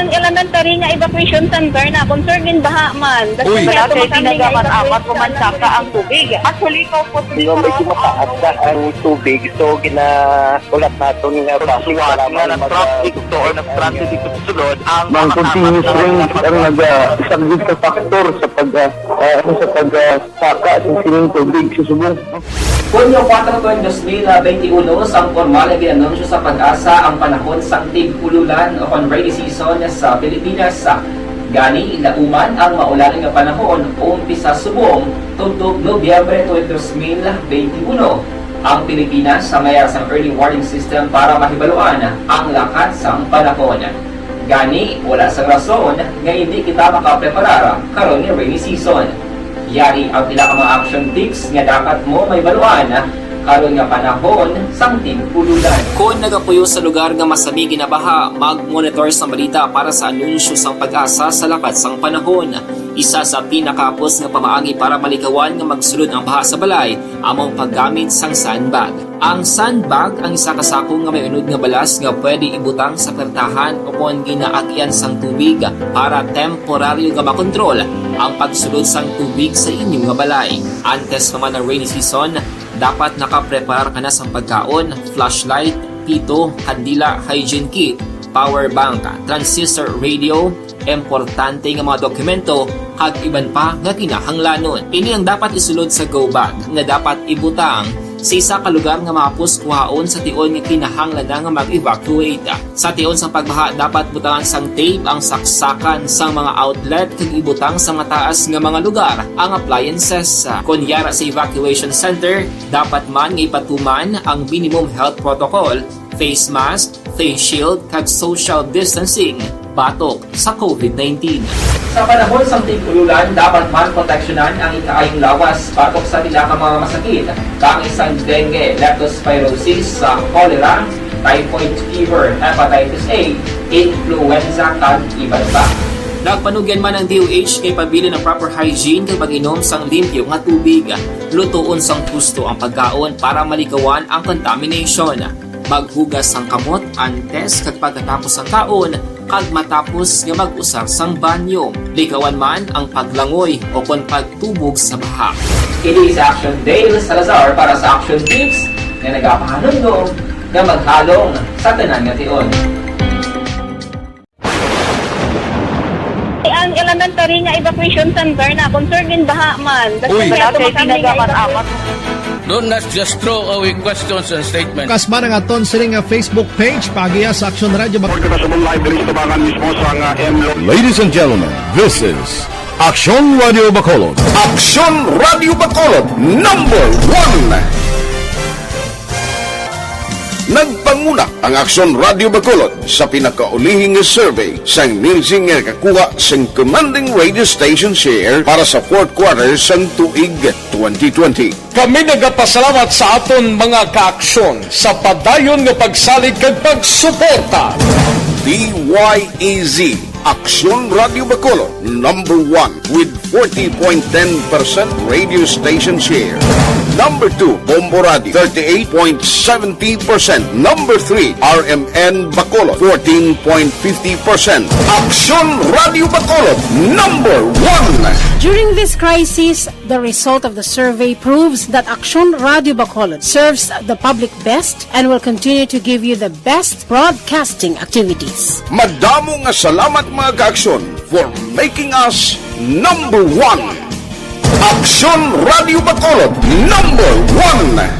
Ang elementary nga evacuation center na concern din baha man. Uy, kasi tinagamat-amat pumansaka ang tubig. Actually, ikaw po medyo mataas na ang tubig. So, ginaulat natin nga basiwala nga ng traffic to or ng-traffic dito sa sulod. Ang continuous ring ang nag-isaglit sa factor sa pagsaka sa sining tubig sa subong. Hunyo 4, 2021, sang formal na ginanunsyo sa Pag-asa ang panahon sa tig-ululan o rainy season sa Pilipinas. Gani, lauman ang maulan nga panahon o umpisa subong tuntog Nobyembre 2021. Ang Pilipinas sa mayroon sang early warning system para mahibaluan ang lakat sang panahon. Gani, wala sang rason nga hindi kita makapreparar karon ni rainy season. Yari ang pila ka mga action tips nga dapat mo may baluan karon nga panahon sang tig-ululan. Kung nagapuyo sa lugar nga masabi ginabaha, mag-monitor sa balita para sa anunsyo sang Pag-asa sa lakat sang panahon. Isa sa pinakapos nga pamaagi para malikawan nga magsulod ang baha sa balay among paggamit sang sandbag. Ang sandbag ang isa ka sako nga may unod nga balas nga pwede ibutang sa pertahan upon ginaagyan sang tubig para temporaryo nga makontrol ang pagsulod sang tubig sa inyong nga balay. Antes naman ng rainy season, dapat nakaprepare ka na sa pagkaon, flashlight, pito, kandila, hygiene kit, power bank, transistor radio, importante nga mga dokumento, kag iban pa nga kinahanglanon. Ini ang dapat isulod sa go bag nga dapat ibutang sa isa ka lugar nga mapus kuhaon sa tion nga kinahanglan nga mag-evacuate. Sa tion sa pagbaha dapat butangan sang tape ang saksakan sa mga outlet kag ibutang sa mataas nga mga lugar ang appliances. Kunyara sa evacuation center, dapat man nga ipatuman ang minimum health protocol, face mask, face shield kag social distancing batok sa COVID-19. Sa panahon sa tingkululan, dapat man proteksyonan ang ikaayong lawas batok sa tila ka mga masakit, kang isang dengue, leptospirosis, cholera, typhoid fever, hepatitis A, influenza, kag iban pa. Nagpanugyan man ang DOH kay pabili ng proper hygiene kay pag-inom sang limpyo nga tubig. Lutuon sang gusto ang pagkaon para malikawan ang contamination. Maghugas sang kamot antes kag pagkatapos ang kaon kag matapos nga mag-usar sang banyo. Likawan man ang paglangoy o kon pagtubog sa baha. Kini sa Action Dale Salazar para sa Action Tips na nagapahanungdong nga maghalong sa tanan nga tion. Ang elementary nga evacuation center na concern din baha man. Uy, apat. Don't not just throw away questions and statements. Kasma ng aton sining nga Facebook page pagiya sa Action Radio Ladies and gentlemen, this is Action Radio Bacolod. Action Radio Bacolod number 1. Nagpanguna ang Action Radio Bacolod sa pinakaulihing survey sang Nilsing nga kakuha sang commanding radio station share para sa fourth quarter sang tuig 2020. Kami nagapasalamat sa aton mga kaaksyon sa padayon nga pagsalig kag pagsuporta. DYEZ Action Radio Bacolod number 1 with 40.10% radio station share. Number 2, Bombo Radio, 38.70%. Number 3, RMN Bacolod, 14.50%. Action Radio Bacolod, number 1. During this crisis, the result of the survey proves that Action Radio Bacolod serves the public best and will continue to give you the best broadcasting activities. Madamo nga salamat mga kaaksyon for making us number 1. Action Radio Bacolod, number 1.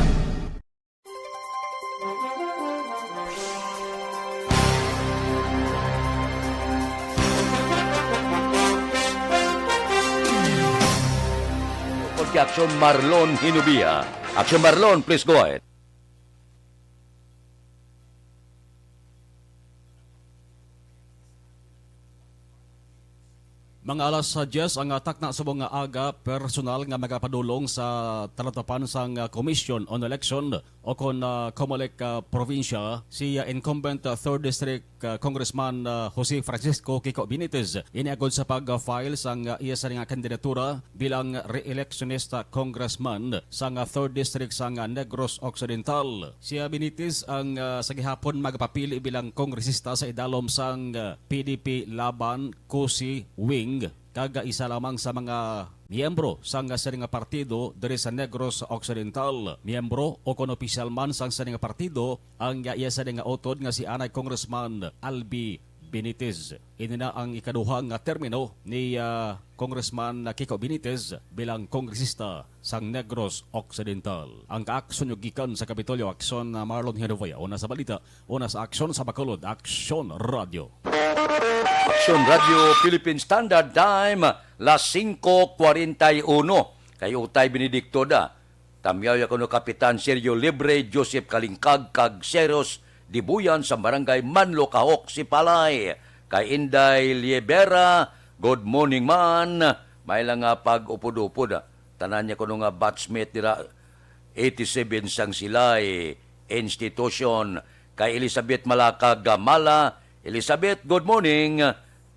Action Marlon Hinubia. Action Marlon, please go ahead. Mga alas 10 ang atak na subong nga aga personal nga magapadulong sa talatapan sang Commission on Election o kon Comelec probinsya si incumbent 3rd District Congressman Jose Francisco Kiko Benitez iniagod sa pag-file sang iya sa nga kandidatura bilang re-electionista congressman sang 3rd District sang Negros Occidental. Si Benitez ang sa gihapon magpapili bilang kongresista sa idalom sang PDP Laban Kusi Wing kaga isa lamang sa mga miyembro sang saning partido diri sa Negros Occidental. Miyembro o kon opisyal man sang saning partido ang iya sa nga utod nga si Anay Congressman Albi Benitez. Ini na ang ikaduhang nga termino ni Congressman Kiko Benitez bilang kongresista sang Negros Occidental. Ang kaaksyon yung gikan sa Kapitolyo, Aksyon Marlon Hinovaya. Una sa balita, una sa aksyon sa Bacolod, Aksyon Radio. Action Radio Philippine Standard Time, las 5:41. Kayo Utay Benedicto da. Tamyaw ko no Kapitan Sergio Libre, Joseph Kalingkag, kag Seros Dibuyan sa Barangay Manlo, Kahok, Sipalay. Kay Inday Liebera, good morning man. May lang nga pag-upod-upod. Tanan niya ko no nga batchmate nila 87 sang silay institution. Kay Elizabeth Malaka Gamala. Elizabeth, good morning.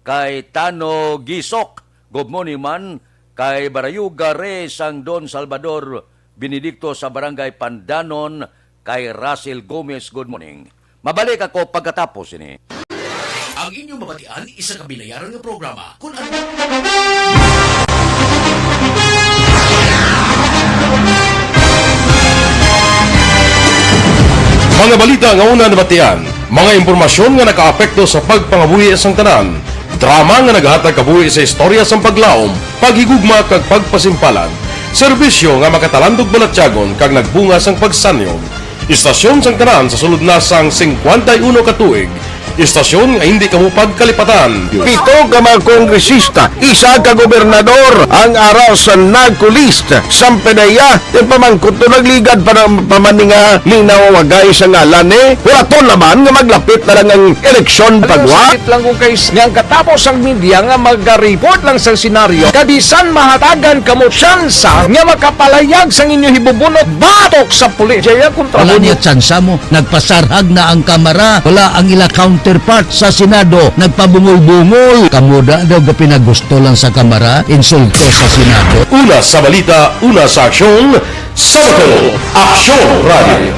Kay Tano Gisok, Good morning man kay Barayuga Re sang Don Salvador Benedicto sa Barangay Pandanon, kay Russell Gomez. Good morning. Mabalik ako pagkatapos ini. Ang inyong mabatian, isa kabilayaran ng programa. Kung ano... Mga balita nga una nabatian, mga impormasyon nga nakaapekto sa pagpangabuhi sang tanan, drama nga naghatag kabuhi sa istorya sang paglaom, paghigugma kag pagpasimpalan, serbisyo nga makatalandog balatyagon kag nagbunga sang pagsanyon, istasyon sang tanan sa sulod na sang 51 katuig, istasyon nga hindi kamupag kalipatan. 7 ka mga kongresista, 1 ka gobernador ang araw sa nagkulist sa pedaya yung pamangkot to nagligad para pamaninga linaw wagay sa ngalan wala to naman nga maglapit na lang ang eleksyon pagwa. Sakit lang kung kayo nga katapos ang media nga mag-report lang sa senaryo kabisan mahatagan kamo tsansa nga makapalayag sa inyo hibubunot batok sa pulis. Jaya kontra wala niya tsansa mo, nagpasarhag na ang kamera, wala ang ila counterpart sa Senado, nagpabungol-bungol. Kamuda daw ga pinagusto lang sa kamera, insulto sa Senado. Una sa balita, una sa aksyon, Sabado, Aksyon Radio.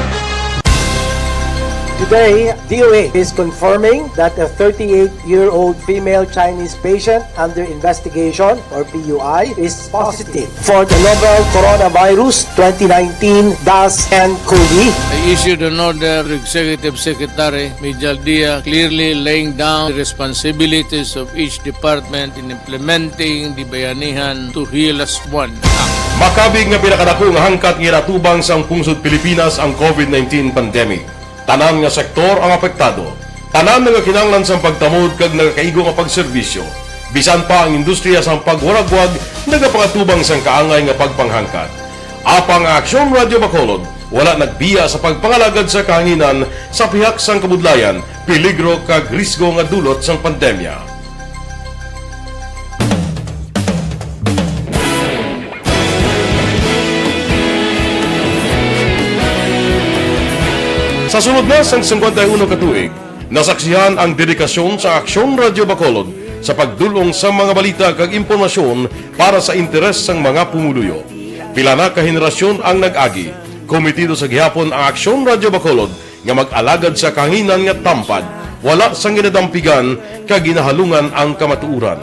Today, DOA is confirming that a 38-year-old female Chinese patient under investigation, or PUI, is positive for the novel coronavirus 2019 DAS-CoV. I issued an order to Executive Secretary Mijal Dia clearly laying down the responsibilities of each department in implementing the Bayanihan to Heal as One Act. Makabig nga pinakadako nga hangkat nga natubang sang pungsod Pilipinas ang COVID-19 pandemic. Tanan nga sektor ang apektado. Tanan nga kinahanglan sang pagtamod kag nagakaigo nga pagserbisyo. Bisan pa ang industriya sang pagwaragwag nagapangatubang sang kaangay nga pagpanghangkat. Apang Aksyon Radio Bacolod wala nagbiya sa pagpangalagad sa kahanginan sa pihak sang kabudlayan, peligro kag risgo nga dulot sang pandemya. Sa sunod na sang 51 katuig, nasaksihan ang dedikasyon sa Aksyon Radio Bacolod sa pagdulong sa mga balita kag impormasyon para sa interes sang mga pumuluyo. Pila na ka henerasyon ang nag-agi, komitido sa gihapon ang Aksyon Radio Bacolod nga mag-alagad sa kahanginan nga tampad, wala sang ginadampigan kag ginahalungan ang kamatuuran.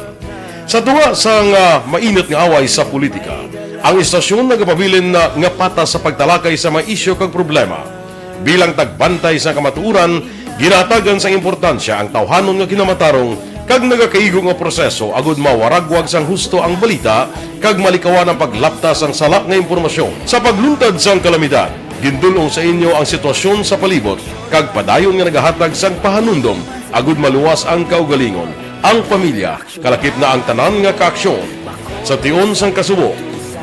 Sa tuwa sang mainit nga away sa politika, ang istasyon nagapabilin na nga patas sa pagtalakay sa mga isyu kag problema. Bilang tagbantay sa kamatuuran, ginatagan sa importansya ang tawhanon nga kinamatarong kag nagakaigo nga proseso agud mawaragwag sang husto ang balita kag malikawan ang paglaptas ang salak nga impormasyon. Sa pagluntad sang kalamidad, gindulong sa inyo ang sitwasyon sa palibot kag padayon nga nagahatag sang pahanundom agud maluwas ang kaugalingon, ang pamilya, kalakip na ang tanan nga kaaksyon. Sa tion sang kasubo,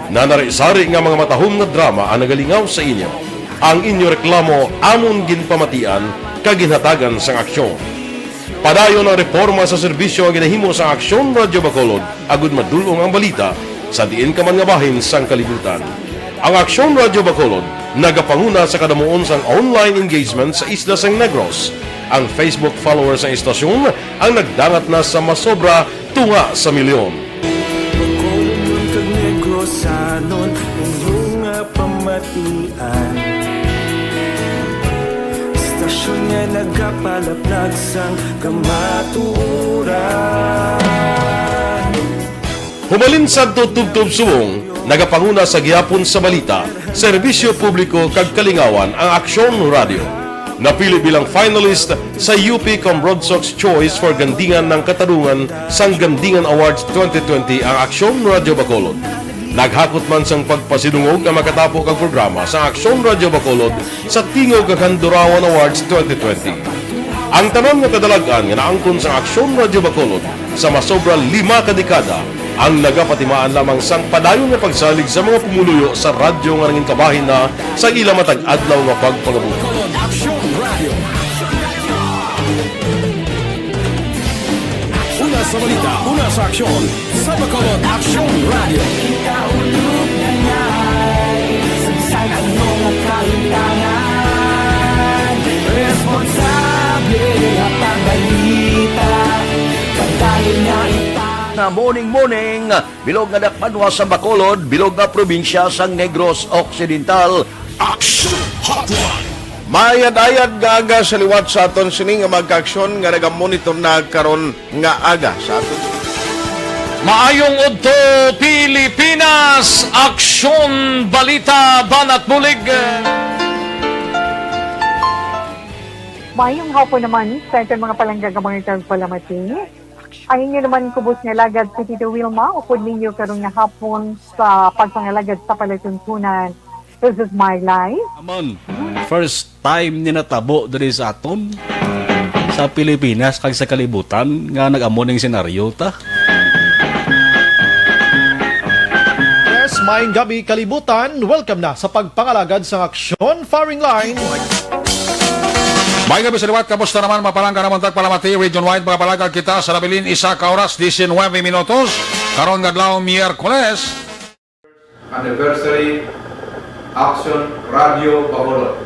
nanari-sari nga mga matahom nga drama ang nagalingaw sa inyo. Ang inyo reklamo amon ginpamatian kaginhatagan sang aksyon. Padayon ang reforma sa serbisyo ang ginahimo sa Aksyon Radio Bacolod agud madulong ang balita sa diin ka man nga bahin sang kalibutan. Ang Aksyon Radio Bacolod nagapanguna sa kadamuon sang online engagement sa isla sang Negros. Ang Facebook followers sa istasyon ang nagdangat na sa masobra tunga sa milyon. Bacolod kag Negros anon inyong pamatian. Stasyon nga nagapalaplag sang kamaturan. Humalin sa tutubtub subong, nagapanguna sa gihapon sa balita, serbisyo publiko kag kalingawan ang Aksyon Radio. Napili bilang finalist sa UP Comrodsox Choice for Gandingan ng Katarungan sang Gandingan Awards 2020 ang Aksyon Radio Bacolod. Naghakot man sang pagpasinungog ang makatapo kang programa sa Aksyon Radio Bacolod sa Tingog kag Handurawan Awards 2020. Ang tanon nga kadalagan nga naangkon sa Aksyon Radio Bacolod sa masobra 5 ka dekada ang nagapatimaan lamang sang padayon nga pagsalig sa mga pumuluyo sa radyo nga nangin kabahin na sa ila matag adlaw nga pagpangabuhi. Una sa balita, una sa aksyon, sa Bacolod Aksyon Radio. Ikaulog na ngay, sa anong kahintangan, responsable at ang balita, pagdahin na ita. na morning, bilog nga dakpanwa sa Bacolod, bilog nga probinsya sang Negros Occidental. Action Hotline! Mayad-ayad nga aga sa liwat sa aton sini nga magka-aksyon nga nagamonitor na karon nga aga sa aton. Maayong udto Pilipinas, aksyon, balita, banat bulig. Mayong hapon naman sa itong mga palangga ka mga tagpalamati. Ang inyo naman kubos nga lagad si Tito Wilma, upod ninyo karong nga hapon sa pagpangalagad sa palatuntunan. This is my life. Amon, first time ni natabo diri sa aton sa Pilipinas kag sa kalibutan nga nag-amon ng senaryo ta. Yes, maayong gabi kalibutan. Welcome na sa pagpangalagad sa aksyon firing line. May gabi sa liwat, kamusta naman mapalangga naman tagpalamati, region-wide mga palagag kita sa labilin isa ka oras, 19 minutos, karon gadlaw Miyerkules. Anniversary Action Radio Bacolod.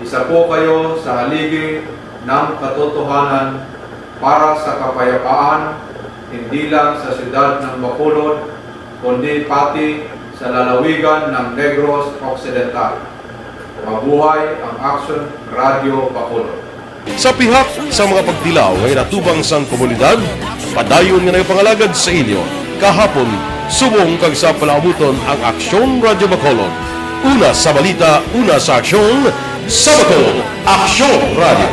Isa po kayo sa haligi ng katotohanan para sa kapayapaan, hindi lang sa siyudad ng Bacolod, kundi pati sa lalawigan ng Negros Occidental. Mabuhay ang Action Radio Bacolod. Sa pihak sa mga pagdilaw ngay natubang sang komunidad, padayon nga nagpangalagad sa inyo. Kahapon, subong kag sa palabuton ang Aksyon Radio Bacolod. Una sa balita, una sa aksyon, sa Bacolod, Aksyon Radio.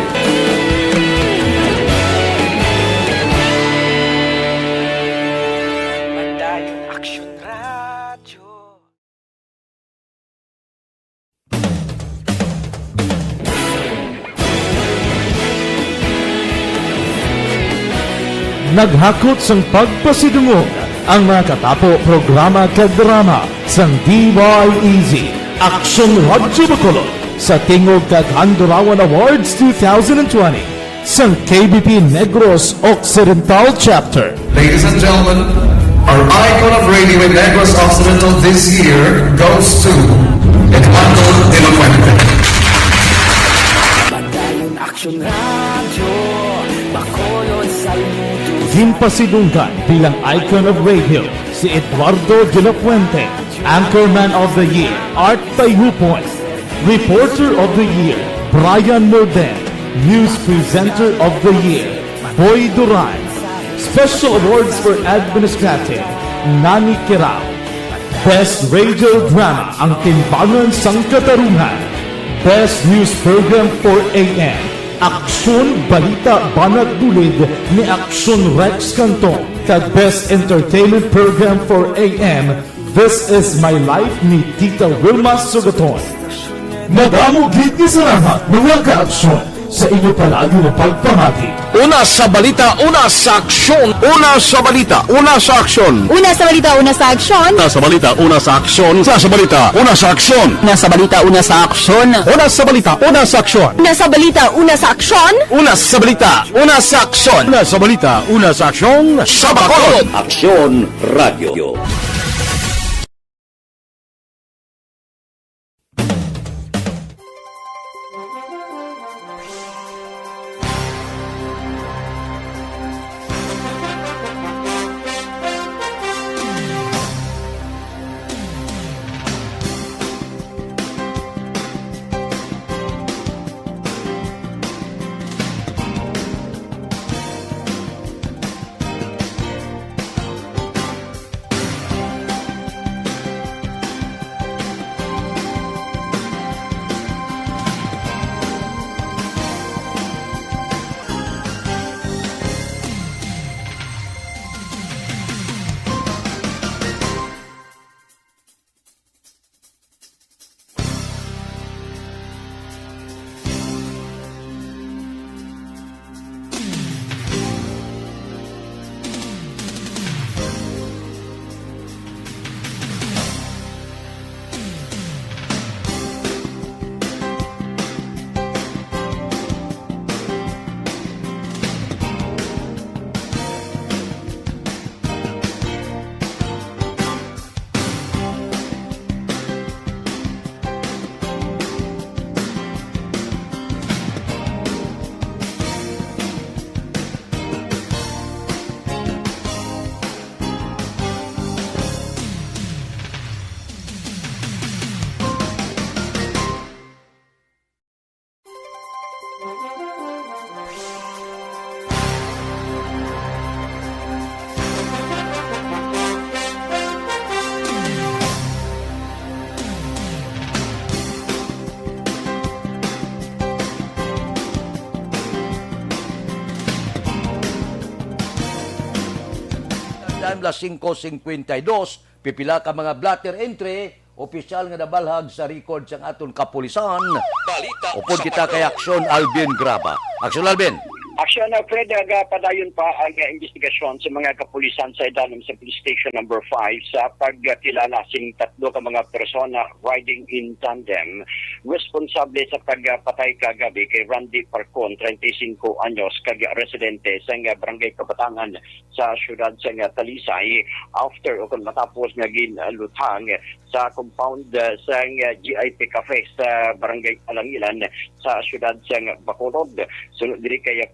Naghakot sang pagpasidungog ang mga katapo programa kag drama sang DYEZ Action Radyo Bacolod sa Tingog kag Handurawan Awards 2020 sang KBP Negros Occidental Chapter. Ladies and gentlemen, our icon of radio in Negros Occidental this year goes to Eduardo de la Fuente. Padayon Action Radio Bacolod Saludo. Himpasidunggan bilang icon of radio si Eduardo de la Fuente, Anchorman of the Year, Art Tayupoy, Reporter of the Year, Brian Norden, News Presenter of the Year, Boy Duran, Special Awards for Administrative, Nani Kirao, Best Radio Drama, Ang Timbangan sang Katarungan, Best News Program for AM, Aksyon Balita Banat Dulid ni Aksyon Rex Canton, kag Best Entertainment Program for AM, This Is My Life ni Tita Wilma Sugaton. Madamo gid ni salamat mga ka-aksyon sa inyo palagi na pagpamati. Una sa balita, una sa aksyon. Una sa balita, una sa aksyon. Una sa balita, una sa aksyon. Una sa balita, una sa aksyon. Una sa balita, una sa aksyon. Una sa balita, una sa aksyon. Una sa balita, una sa aksyon. Una sa balita, una sa aksyon. Una sa balita, una sa aksyon. Una sa balita, una sa aksyon. Sa Bacolod, Aksyon Radio. time las 5:52, pipila ka mga blatter entry, opisyal nga nabalhag sa record sang aton kapulisan. Upod kita kay Aksyon Alvin Graba. Aksyon Alvin. Aksyon na Fred, padayon pa ang investigasyon sa mga kapulisan sa idanom sa police station number 5 sa pagkilala sing tatlo ka mga persona riding in tandem responsable sa pagpatay kagabi kay Randy Parcon, 35 anyos, kag residente sa barangay Kabatangan sa syudad sa Talisay after o kung matapos nga ginlutang sa compound sa GIP Cafe sa barangay Alangilan sa syudad sa Bacolod. Sunod diri kay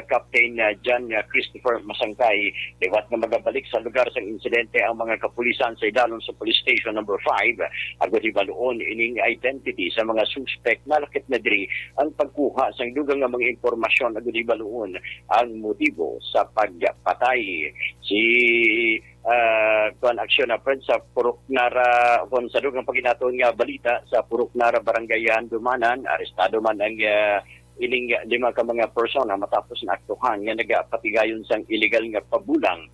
Captain John Christopher Masangkay, liwat na magabalik sa lugar sa insidente ang mga kapulisan sa idalon sa police station number 5 agad ibaluon ining identity sa mga suspect. Nalakit na diri ang pagkuha sa dugang nga mga impormasyon agad ibaluon ang motibo sa pagpatay. Si aksyon na friend sa Purok-Nara sa dugang paginaton nga balita sa Purok-Nara Barangayan Dumanan, arestado man ang ining 5 ka mga persona matapos na aktuhan nga nagapatigayon sang illegal nga pabulang.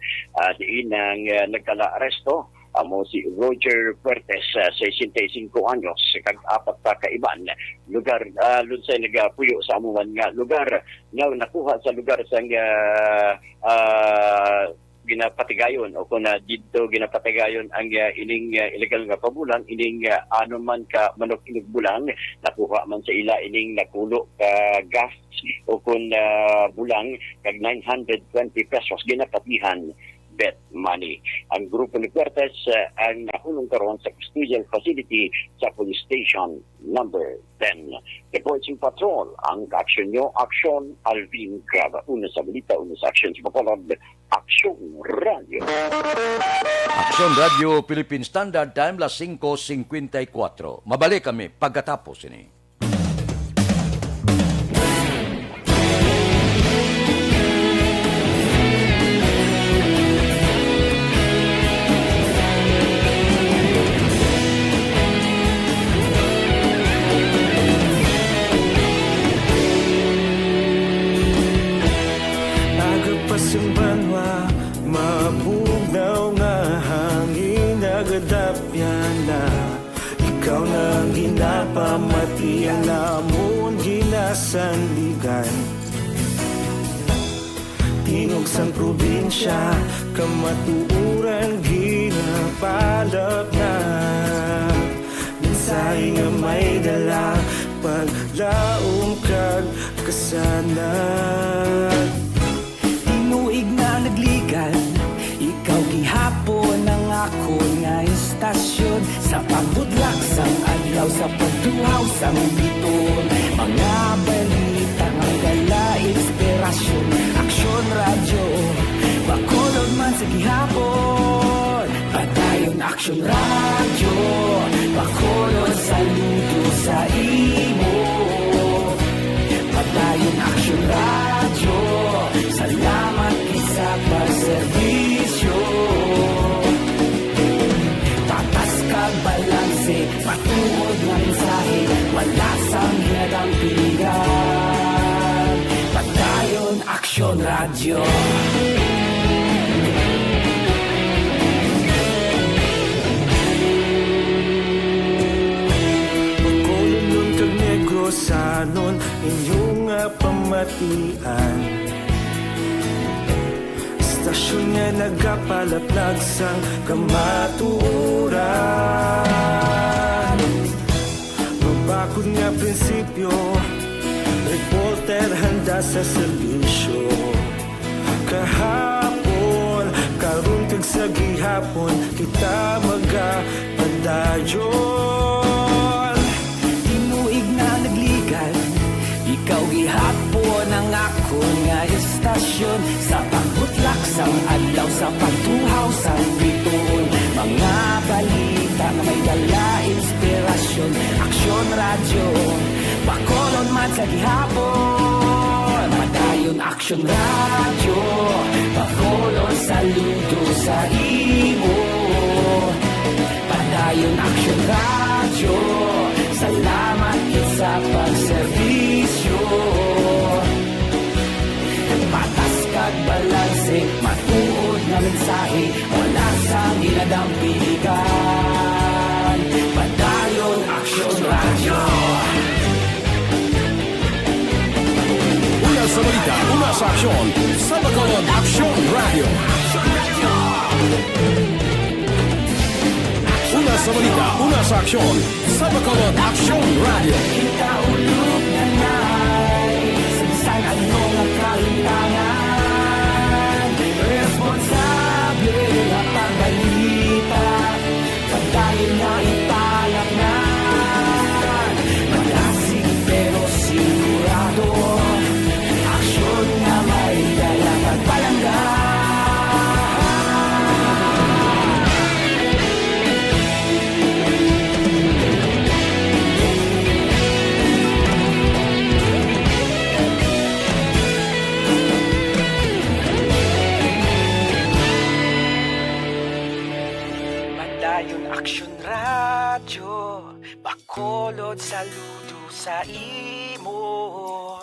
Diin ang nagkala-aresto amo si Roger Puertes, 65 anyos, kag 4 ka kaiban. Lugar lunsay nagapuyo sa amuan nga lugar nga nakuha sa lugar sang ginapatigayon o kung dito ginapatigayon ang ining illegal nga pabulang, ining ano man ka manok inugbulang, nakuha man sa ila ining nakulo ka gas o kung bulang kag 920 pesos ginapatihan bet money. Ang grupo ni Puertes ang nahulong karon sa custodial facility sa police station number 10. Reporting patrol ang aksyon nyo, Aksyon Alvin Graba. Una sa balita, una sa aksyon sa Bacolod, Aksyon Radio. Aksyon Radio Philippine Standard Time las 5:54. Mabalik kami pagkatapos ini. Ang banwa, mabugnaw nga hangin nagadapyan na ikaw nang ginapamatian namon ginasandigan. Tingog sang probinsya, kamatuuran ginapalap na minsay nga may dala paglaom kag kasanan. Tinuig na nagligan, ikaw gihapon ang ako nga istasyon sa pagbudlak sang adlaw sa pagtuhaw sang biton. Mga balita nga gala inspirasyon, Aksyon Radio Bacolod man sa gihapon. Padayon Aksyon Radio Bacolod, saludo sa imo. Padayon Aksyon Radio, salamat sa pagserbisyo. Tatas kag balanse, patuod ng mensahe, wala sang hinadang pilihan. Padayon Aksyon Radio. Bacolod nun kag Negrosanon, inyong pamatian. Stasyon nga nagapalaplag sang kamaturan. Mabakod nga prinsipyo, reporter handa sa serbisyo. Kahapon, karon kag sa gihapon, kita magapadayon. Tinuig na nagligan, ikaw gihapon ang ako nga istasyon sa pagbutlak sang adlaw sa pagtuhaw sang biton. Mga balita na may dala inspirasyon, Aksyon Radio Bacolod man sa gihapon. Padayon Aksyon Radio Bacolod, saludo sa imo. Padayon Aksyon Radio, salamat sa pagserbisyo. Patas kag balanse, matuod na mensahe, wala sang inadampigan. Padayon Aksyon Radio. Una sa balita, una sa aksyon, sa Bacolod Aksyon Radio. Una sa balita, una sa aksyon, sa Bacolod Aksyon Radio. Kita ulog na na'y sagsang anong nakalintangan. Responsable at pagbalita, pagdahil na ipalak na. Malasig pero sigurado, aksyon na may dalang at palangga. Padayon Aksyon Radio, Bacolod saludo sa imo.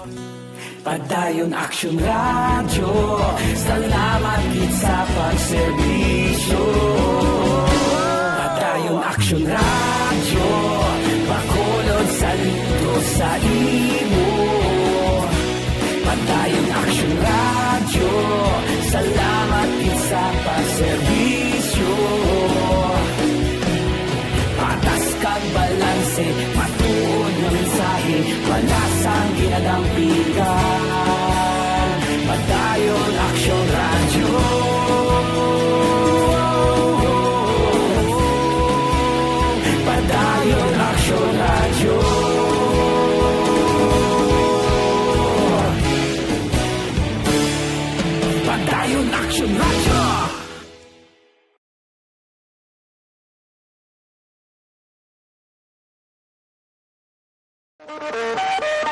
Padayon Aksyon Radio, salamat gid sa pagserbisyo. Padayon Aksyon Radio, Bacolod saludo sa imo. Padayon Aksyon Radio, salamat gid sa pagserbisyo. Patas kag balanse, matuod na mensahe, wala sang ginadampigan. Padayon Aksyon Radio. Padayon Aksyon Radio. Padayon Aksyon Radio.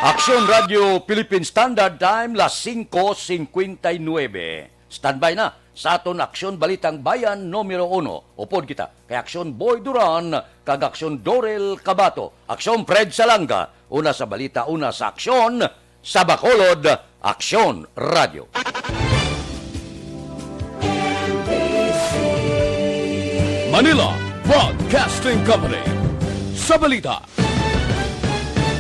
Aksyon Radio Philippine Standard Time, las 5:59. Standby na sa aton Aksyon Balitang Bayan numero 1. Upod kita kay Aksyon Boy Duran, kag Aksyon Dorel Cabato, Aksyon Fred Salanga, una sa balita, una sa aksyon, sa Bacolod, Aksyon Radio. Manila Broadcasting Company. Sa balita,